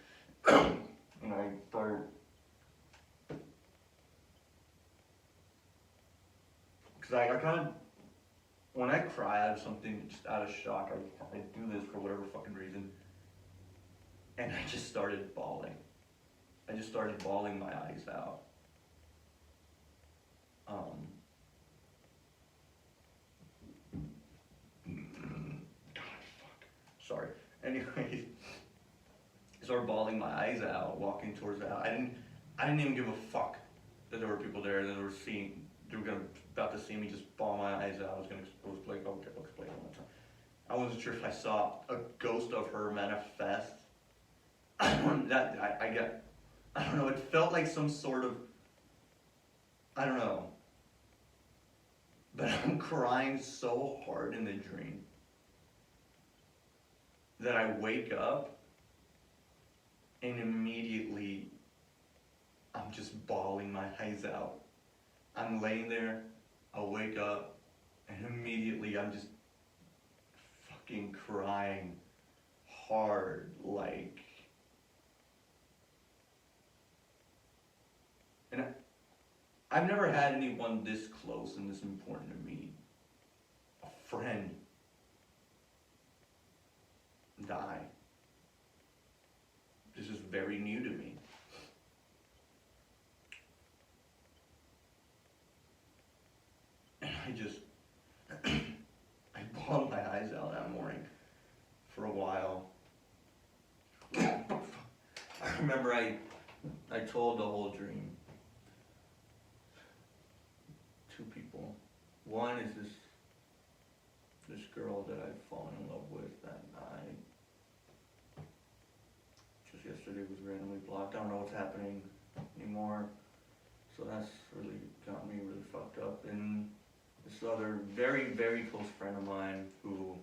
start, because I kind of, when I cry out of something, just out of shock, I do this for whatever fucking reason, and I just started bawling. I just started bawling my eyes out. God, fuck. Sorry. Anyways, I started bawling my eyes out, walking towards the house. I didn't even give a fuck that there were people there that were about to see me just bawl my eyes out. I was like, okay, I'll explain one more time. I wasn't sure if I saw a ghost of her manifest. I don't know, it felt like some sort of, I don't know. But I'm crying so hard in the dream that I wake up and immediately I'm just bawling my eyes out. I'm laying there, I wake up, and immediately I'm just fucking crying hard, like, and I've never had anyone this close and this important to me, a friend, die. This is very new to me. And I bawled my eyes out that morning for a while. I remember I told the whole dream. Two people. One is this girl that I've fallen in love with that I just yesterday was randomly blocked. I don't know what's happening anymore. So that's really got me really fucked up. And this other very, very close friend of mine who,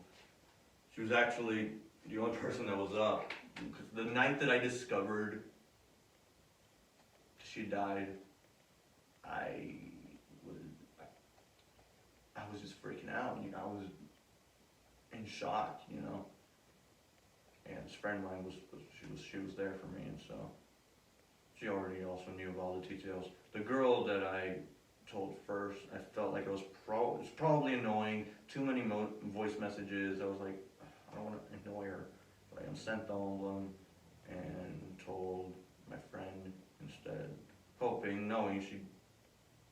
she was actually the only person that was up. Because the night that I discovered she died, I was just freaking out, you know, I was in shock, you know. And this friend of mine she was there for me, and so she already also knew of all the details. The girl that I told first, I felt like it was probably annoying, too many voice messages. I was like, I don't want to annoy her, but I sent all of them and told my friend instead, hoping, knowing she,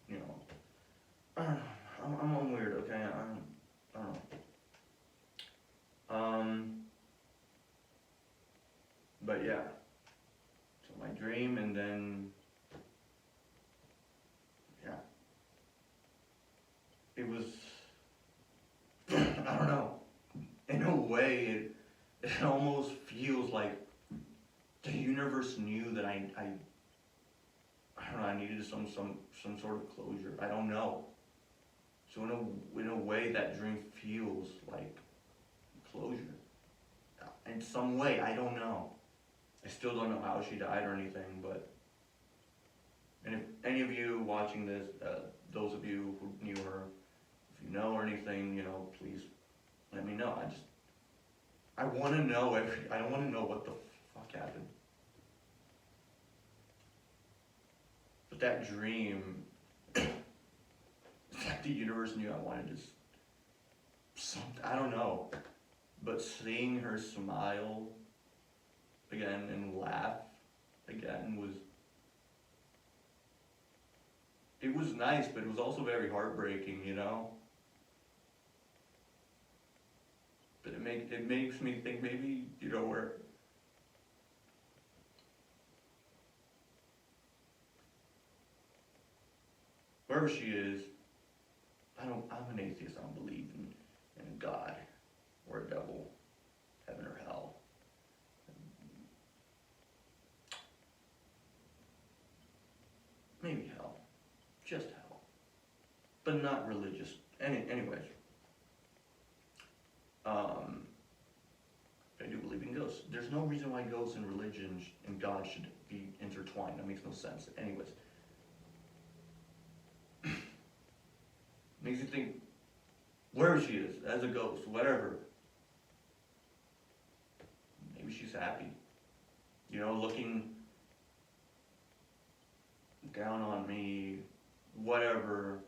you know, I don't know. I'm weird, okay? I don't know. But yeah. So my dream, and then, yeah. It was it almost feels like the universe knew that I don't know, I needed some sort of closure. I don't know. So in a way, that dream feels like closure. In some way, I don't know. I still don't know how she died or anything, but, and if any of you watching this, those of you who knew her, if you know or anything, you know, please let me know. I want to know I don't want to know what the fuck happened. But that dream, it's like the universe knew I wanted to, something, I don't know. But seeing her smile again and laugh again it was nice, but it was also very heartbreaking, you know? But it makes me think maybe, you know, wherever she is, I'm an atheist, I don't believe in God or a devil, heaven or hell. Maybe hell, just hell, but not religious. Anyways, I do believe in ghosts. There's no reason why ghosts and religion and God should be intertwined. That makes no sense. Anyways, makes you think where she is as a ghost, whatever. Maybe she's happy, you know, looking down on me, whatever.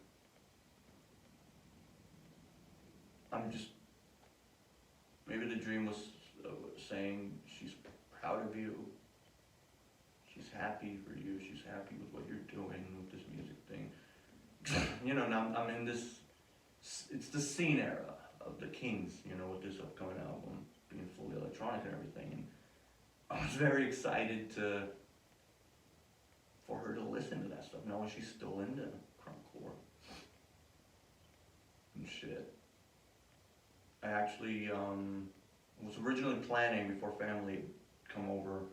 Maybe the dream was saying she's proud of you, she's happy for you, she's happy with what you're doing with this music thing. You know, now I'm in this, it's the scene era of the Kings, you know, with this upcoming album being fully electronic and everything. And I was very excited for her to listen to that stuff, knowing she's still into crunkcore and shit. I actually was originally planning before family had come over,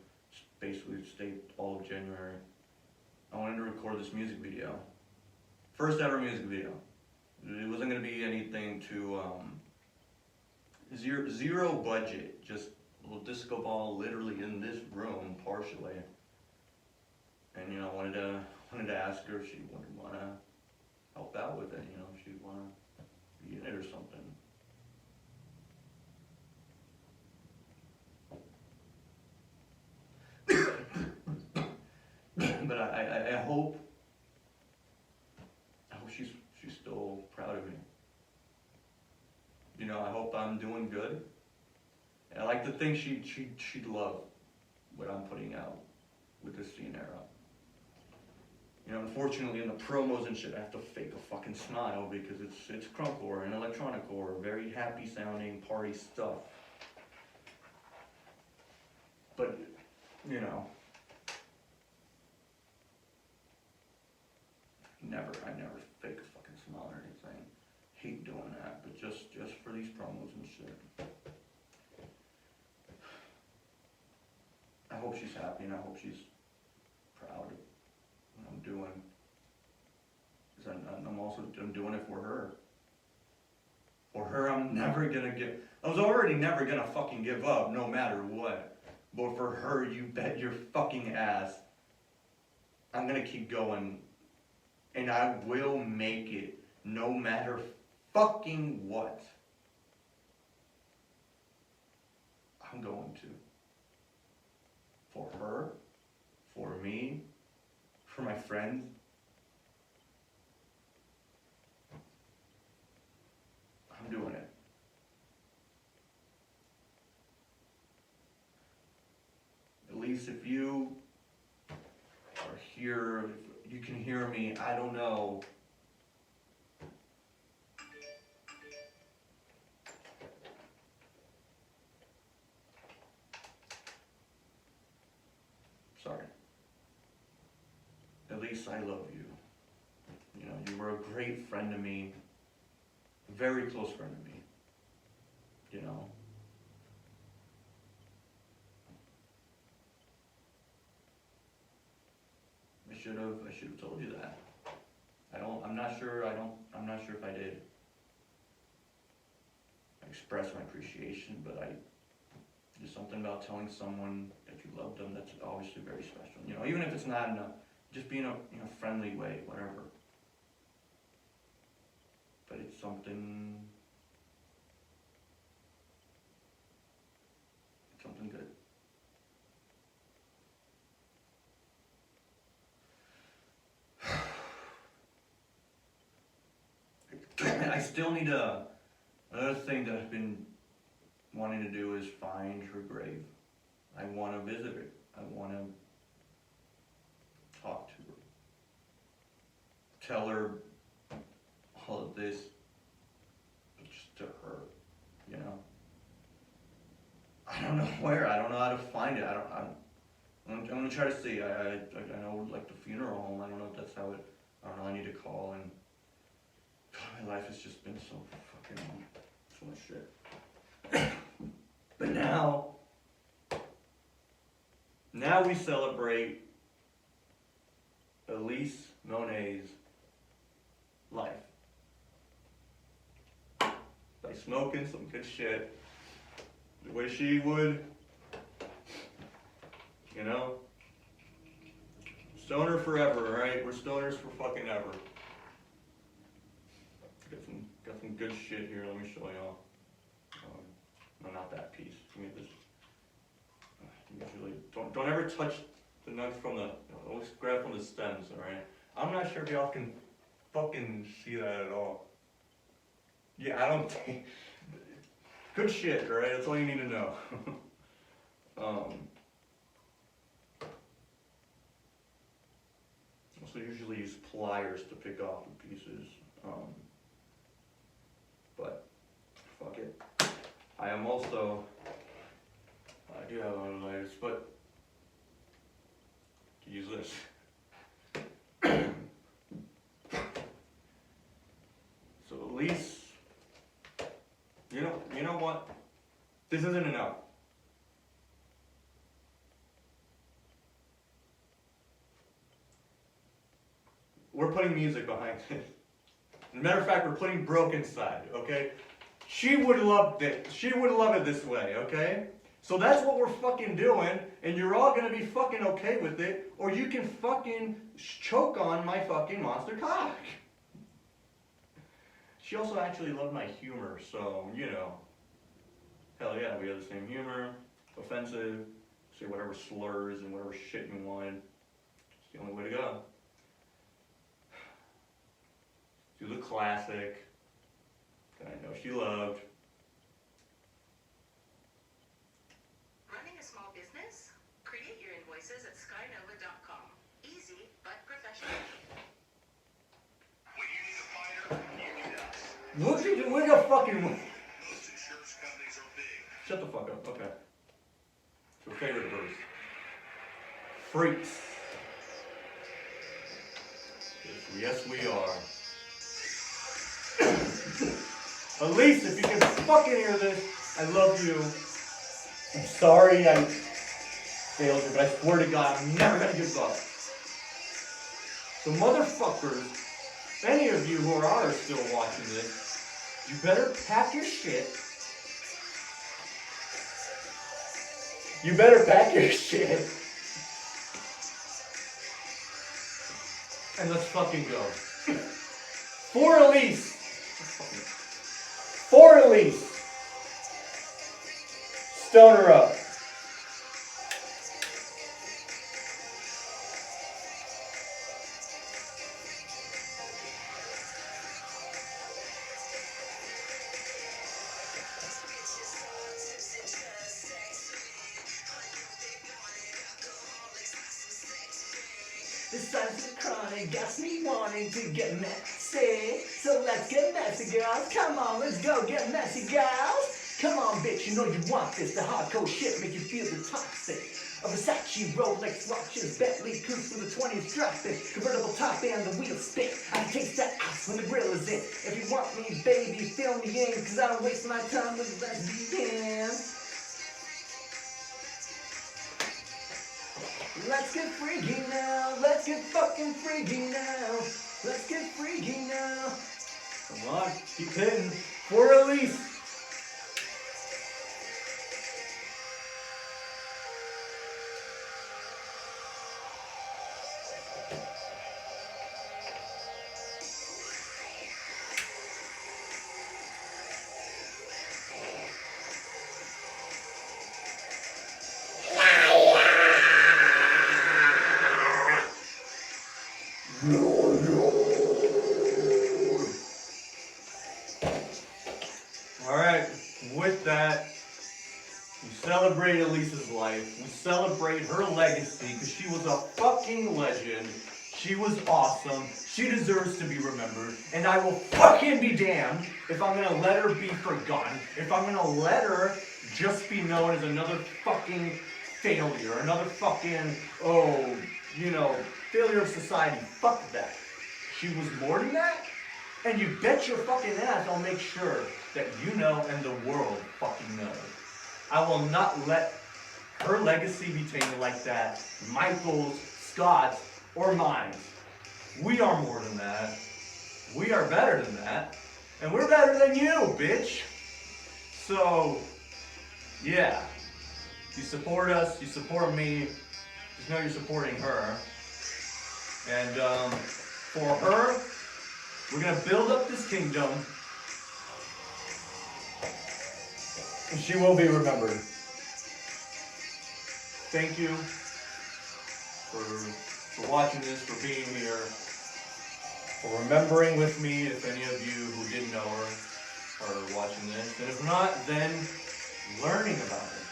basically stayed all of January. I wanted to record this music video. First ever music video. It wasn't going to be anything too, zero budget, just a little disco ball literally in this room, partially. And, you know, I wanted to ask her if she would want to help out with it, you know, if she'd want to be in it or something. But I hope she's still proud of me. You know, I hope I'm doing good. And I like to think she'd love what I'm putting out with this scene era. You know, unfortunately in the promos and shit, I have to fake a fucking smile because it's crunkcore and electronicore, very happy sounding party stuff. But, you know, I never fake a fucking smile or anything. Hate doing that, but just for these promos and shit. I hope she's happy and I hope she's proud of what I'm doing. Because I'm doing it for her. For her, I was already never gonna fucking give up, no matter what. But for her, you bet your fucking ass, I'm gonna keep going. And I will make it, no matter fucking what. I'm going to. For her, for me, for my friends. I'm doing it. Elise, if you are here, if you can hear me, I don't know. Sorry. Elise, I love you. You know, you were a great friend to me. A very close friend to me. You know. should have told you that. I'm not sure if I did. I expressed my appreciation, but there's something about telling someone that you love them that's obviously very special. You know, even if it's not in just be in a friendly way, whatever. But it's something good. I still need another thing that I've been wanting to do is find her grave. I want to visit it. I want to talk to her. Tell her all of this just to her, you know. I don't know where. I don't know how to find it. I'm gonna try to see. I know like the funeral home. I don't know if that's how it. I don't know. I need to call and. God, my life has just been so fucking so much shit. But now we celebrate Elise Monet's life by smoking some good shit the way she would, you know. Stoner forever, right? We're stoners for fucking ever. Got some good shit here. Let me show y'all. No, not that piece. Give me this. Usually, don't ever touch the nuts from the. Always grab from the stems. All right. I'm not sure if y'all can fucking see that at all. Yeah, I don't think. Good shit. All right. That's all you need to know. Also, usually use pliers to pick off the pieces. But fuck it. I am also. I do have other layers, but use this. So at least, you know what? This isn't enough. We're putting music behind this. As a matter of fact, we're putting Broke inside, okay? She would love it. She would love it this way, okay? So that's what we're fucking doing, and you're all gonna be fucking okay with it, or you can fucking choke on my fucking monster cock. She also actually loved my humor, so, you know. Hell yeah, we have the same humor, offensive, say whatever slurs and whatever shit you want. It's the only way to go. Do the classic that I know she loved. Running a small business? Create your invoices at skynova.com. Easy, but professional. When you need a fighter, you need us. We're gonna fucking. Most insurance companies are big. Shut the fuck up. Okay. It's your favorite verse. Freaks. Yes, we are. Elise, if you can fucking hear this, I love you. I'm sorry I failed you, but I swear to God, I'm never gonna give up. So motherfuckers, any of you who are still watching this, you better pack your shit. You better pack your shit. And let's fucking go. For Elise. For Elise. Stoner up. The signs of chronic got me wanting to get messy. So let's get messy, girls. Come on, let's go get messy, girls. Come on, bitch, you know you want this. The hardcore shit make you feel the toxic. A Versace, Rolex watches, Bentley coupes with the 20s dropping. Convertible top and the wheels spin. I taste that ass when the grill is in. If you want me, baby, fill me in. Cause I don't waste my time with lesbians. Let's get freaky now. Let's get fucking freaky now. Let's get freaky now. Come on, keep hitting. For Elise. Alright, with that, we celebrate Elise's life. We celebrate her legacy because she was a fucking legend. She was awesome. She deserves to be remembered. And I will fucking be damned if I'm gonna let her be forgotten. If I'm gonna let her just be known as another fucking failure. Another fucking, failure of society. Fuck that. She was more than that. And you bet your fucking ass I'll make sure that you know and the world fucking knows. I will not let her legacy be tainted like that. Michael's, Scott's, or mine. We are more than that. We are better than that. And we're better than you, bitch. So, yeah. You support us, you support me. Just know you're supporting her. And for her, we're going to build up this kingdom. And she will be remembered. Thank you for watching this, for being here, for remembering with me, if any of you who didn't know her are watching this. And if not, then learning about her.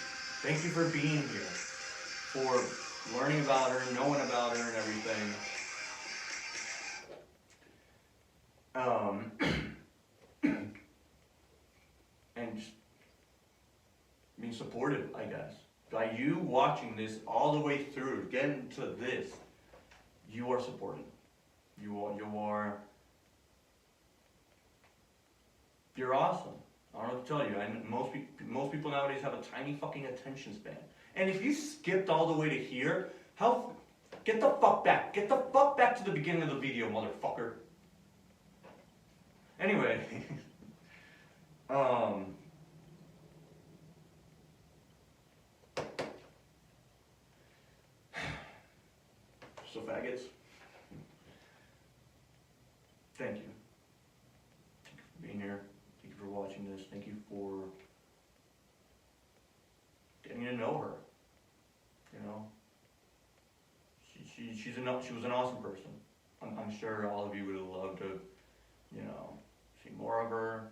Thank you for being here, for learning about her, knowing about her and everything. And just being supported, I guess. By you watching this all the way through, getting to this, you are supported. You're awesome. I don't know what to tell you. Most people nowadays have a tiny fucking attention span. And if you skipped all the way to here, get the fuck back. Get the fuck back to the beginning of the video, motherfucker. Anyway, so faggots, thank you. Thank you for being here. Thank you for watching this. Thank you for getting to know her. You know, she was an awesome person. I'm sure all of you would have loved to, see more of her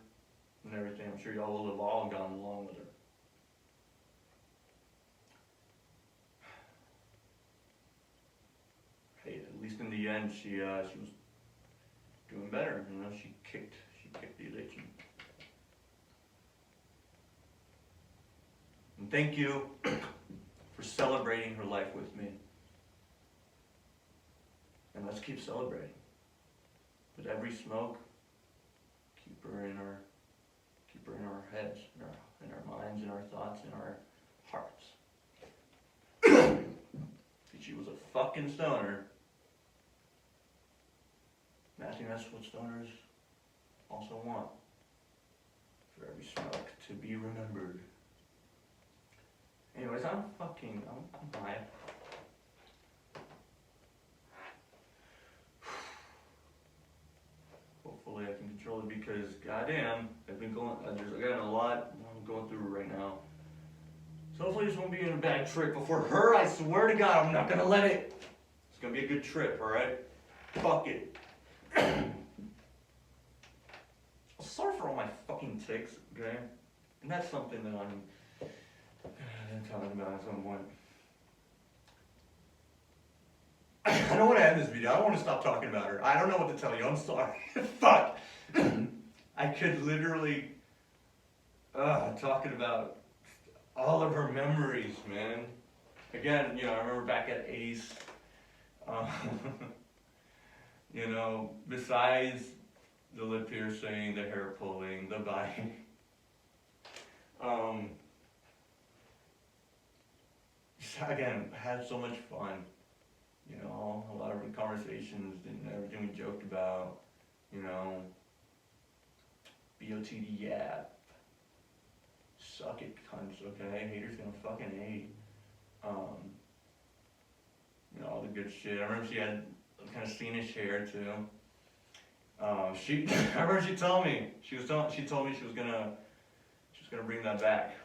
and everything. I'm sure y'all will have all gone along with her. Hey, at least in the end, she was doing better. She kicked the addiction. And thank you for celebrating her life with me. And let's keep celebrating. With every smoke, keep her in our heads, in our minds, in our thoughts, in our hearts. She was a fucking stoner. And I think that's what stoners also want. For every smoke to be remembered. Anyways, I'm high. Hopefully I can control it because goddamn, I've got a lot I'm going through right now. So hopefully this won't be a bad trip. But for her, I swear to God, I'm not gonna let it. It's gonna be a good trip, alright? Fuck it. Sorry for all my fucking tics, okay? And that's something that I'm talking about at some point. I don't want to end this video. I don't want to stop talking about her. I don't know what to tell you. I'm sorry. Fuck. I could literally talking about all of her memories, man. Again, I remember back at Ace, besides the lip piercing, the hair pulling, the bite, again, had so much fun. You know, a lot of conversations and everything we joked about. You know, BOTD, yeah. Suck it, cunts, okay? Haters gonna fucking hate. You know, all the good shit. I remember she had kind of Scenish hair too. She, I remember she told me, she told me she was gonna bring that back.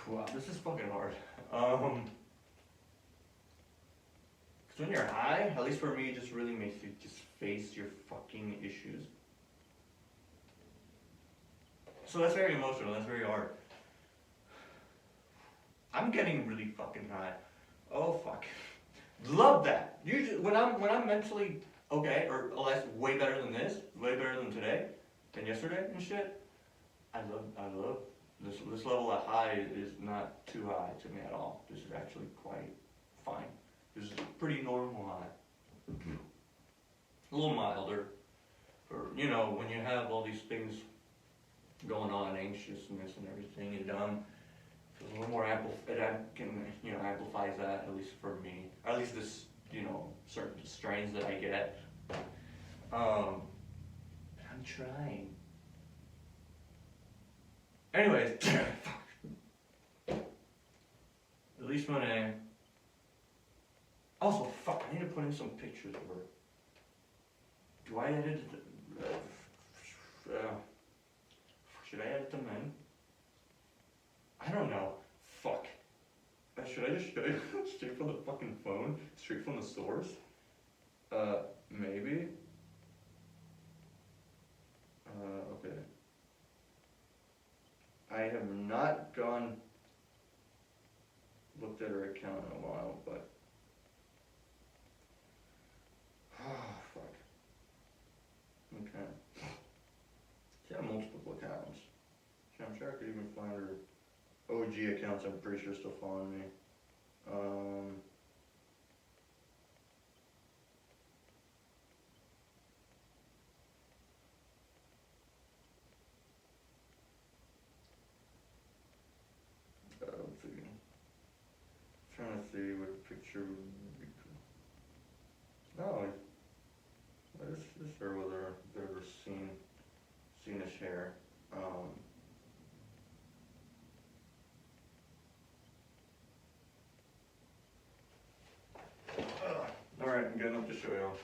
Wow, this is fucking hard. Cause when you're high, at least for me, it just really makes you just face your fucking issues. So that's very emotional, that's very hard. I'm getting really fucking high. Oh fuck. Love that. Usually when I'm mentally okay, or less, way better than this, way better than today, than yesterday and shit, I love this level of high is not too high to me at all. This is actually quite fine. This is a pretty normal high. A little milder. For, you know, when you have all these things going on, anxiousness and everything, it feels a little more amplifies that, at least for me. Or at least this, you know, certain strains that I get. I'm trying. Anyways, Elise Monet. Also, fuck, I need to put in some pictures of her. Do I edit should I edit them in? I don't know. Fuck. Should I just show you straight from the fucking phone? Straight from the source? Maybe. Okay. I have not looked at her account in a while, but fuck. Okay. She had multiple accounts. I'm sure I could even find her OG accounts. I'm pretty sure still following me. Let's see. Trying to see what picture would be cool. No, this is her with her Scenish hair. Alright, I'm good enough to show y'all.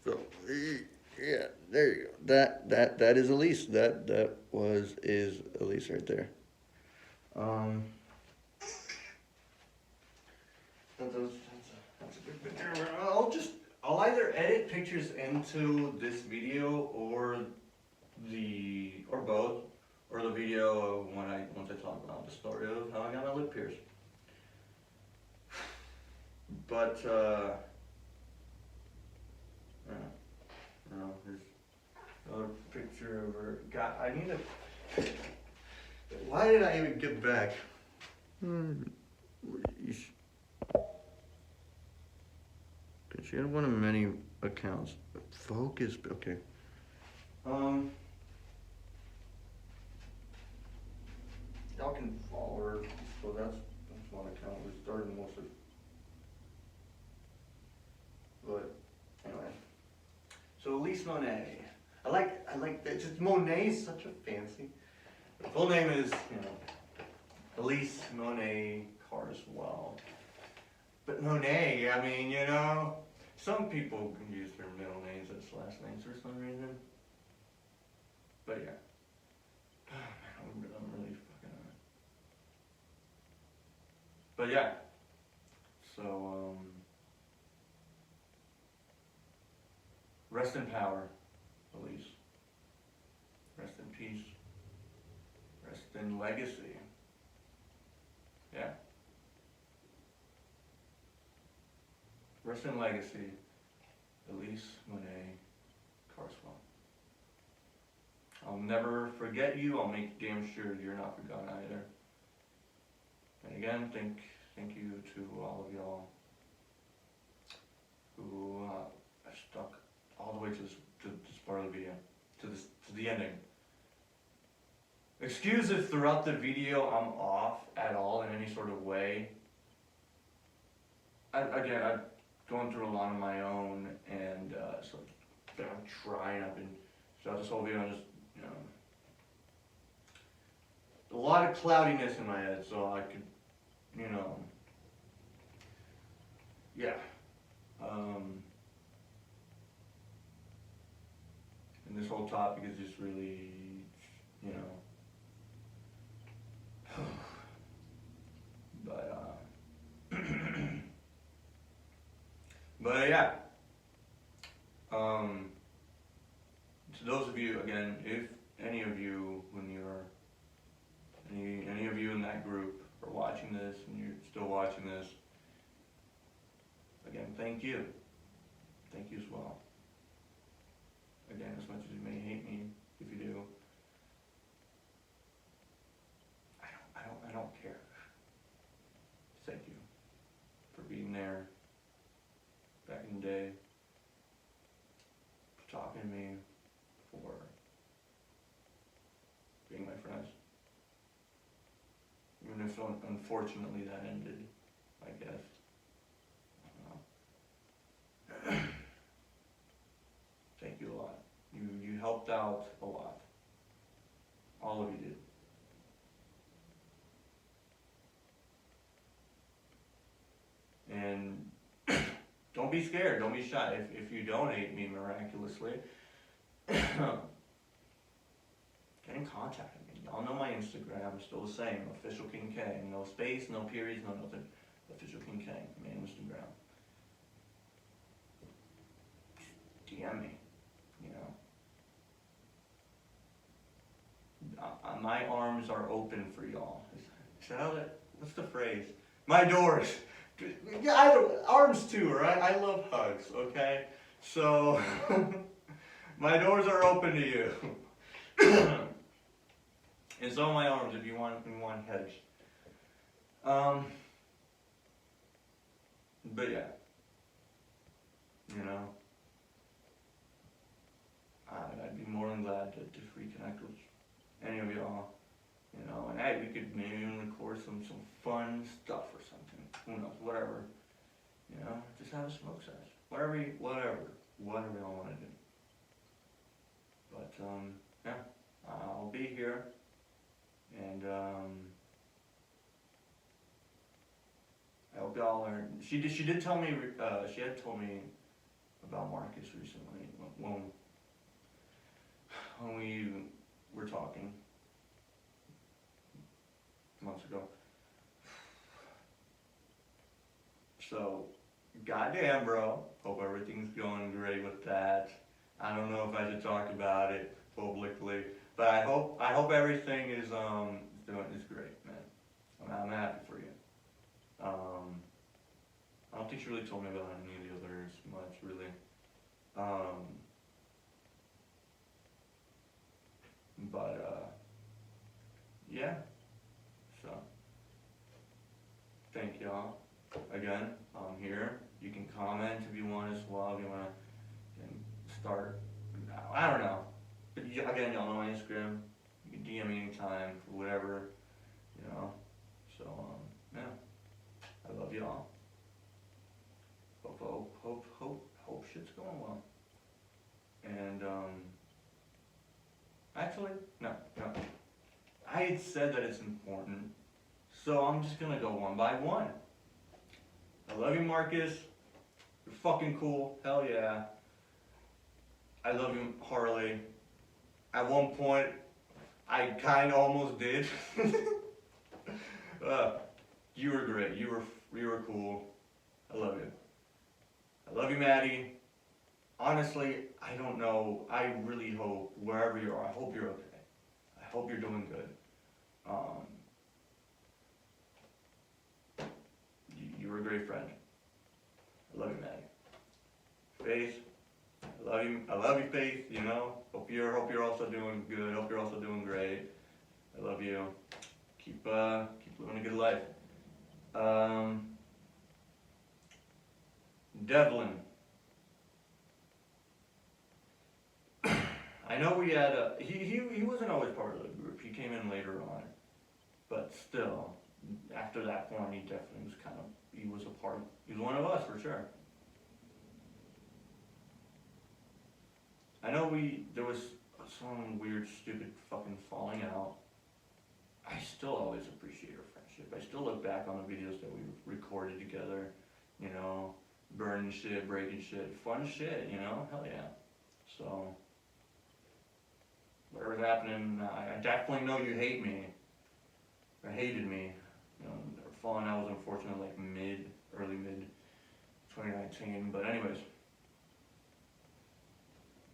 So, yeah, there you go. That is Elise. That is Elise right there. That's a good picture. I'll either edit pictures into this video or both, or the video of once I talk about the story of how I got my lip pierced. But there's another picture of her. God, I need to. Why did I even get back? She had one of many accounts. Focus, okay. Y'all can follow her. So that's one account. We started most of. But anyway. So Elise Monet. I like that. Just Monet is such a fancy. The full name is, Elise Monet Carswell. But Monet, I mean, some people can use their middle names as last names for some reason. But yeah. Oh man, I'm really fucking on it. But yeah. So, rest in power, Elise. Rest in peace. Rest in legacy. Yeah. Rest in legacy, Elise Monet Carswell. I'll never forget you. I'll make damn sure you're not forgotten either. And again, thank you to all of y'all who stuck all the way to this part of the video, to the ending. Excuse if throughout the video I'm off at all in any sort of way. I've gone through a lot on my own, and so I'm trying. I've been throughout this whole video, I'm just, you know, a lot of cloudiness in my head, so I could, you know, yeah. And this whole topic is just really, you know, but yeah. To those of you, again, if any of you, when you're any of you in that group are watching this and you're still watching this, again, thank you. Thank you as well. Again, as much as you may hate me, if you do, I don't care. Thank you for being there back in the day, for talking to me, for being my friends. Even if unfortunately that ended, I guess. I don't know. Thank you a lot. You helped out a lot. All of you did. And don't be scared, don't be shy. If you donate me miraculously, get in contact with me. Y'all know my Instagram is still the same, Official King K. No space, no periods, no nothing. Official King K, my Instagram. DM me, you know. My arms are open for y'all. Is that how that, what's the phrase? My doors. Yeah, arms too, right? I love hugs, okay? So, my doors are open to you. And so are my arms if you want hugs. But yeah, you know, I'd be more than glad to reconnect with any of y'all, you know, and hey, we could maybe even record some fun stuff or something. Who knows, whatever, you know, just have a smoke sesh, whatever y'all want to do. But, yeah, I'll be here, and, I hope y'all learn. She did tell me, she had told me about Marcus recently, when we were talking months ago. So, goddamn, bro. Hope everything's going great with that. I don't know if I should talk about it publicly, but I hope everything is great, man. I'm happy for you. I don't think she really told me about any of the others much, really. Yeah. So, thank y'all. Again, I'm here. You can comment if you want as well, if you want to start, I don't know. But again, y'all know my Instagram. You can DM me anytime for whatever, you know. So, yeah. I love y'all. Hope shit's going well. And, actually, no. I had said that it's important, so I'm just gonna go one by one. I love you, Marcus. You're fucking cool. Hell yeah. I love you, Harley. At one point, I kinda almost did. You were great. You were cool. I love you. I love you, Maddie. Honestly, I don't know. I really hope, wherever you are, I hope you're okay. I hope you're doing good. You were a great friend. I love you, Maddie. Faith, I love you, Faith, you know. Hope you're also doing good. Hope you're also doing great. I love you. Keep living a good life. Devlin. I I know we had he wasn't always part of the group. He came in later on, but still, after that point, he definitely was he was a part. He was one of us for sure. I know there was some weird, stupid fucking falling out. I still always appreciate our friendship. I still look back on the videos that we recorded together, you know, burning shit, breaking shit, fun shit, you know, hell yeah. So, whatever's happening, I definitely know you hate me, or hated me. You know, our falling out was unfortunate, like early mid 2019, but anyways.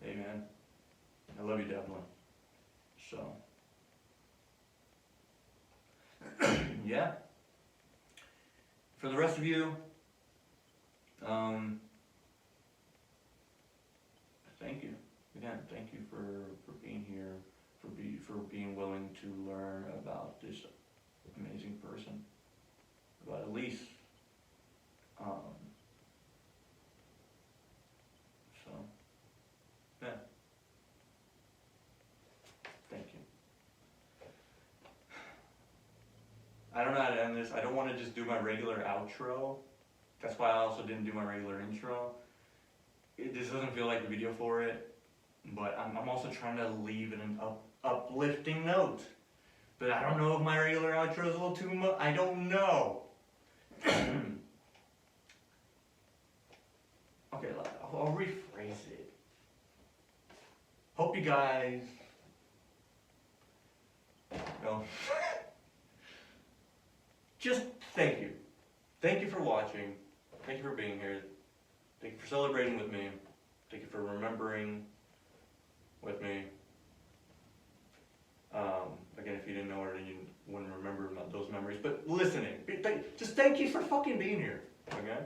Hey man, I love you definitely. So, yeah. For the rest of you, thank you. Again, thank you for being here, for being willing to learn about this amazing person, about Elise. So, yeah. Thank you. I don't know how to end this. I don't want to just do my regular outro. That's why I also didn't do my regular intro. This doesn't feel like the video for it, but I'm also trying to leave an uplifting note. But I don't know if my regular outro is a little too much. I don't know. Okay, I'll rephrase it. Hope you guys. No. Just thank you. Thank you for watching. Thank you for being here. Thank you for celebrating with me. Thank you for remembering with me. Again, if you didn't know already, you wouldn't remember those memories. But listening. Just thank you for fucking being here. Okay?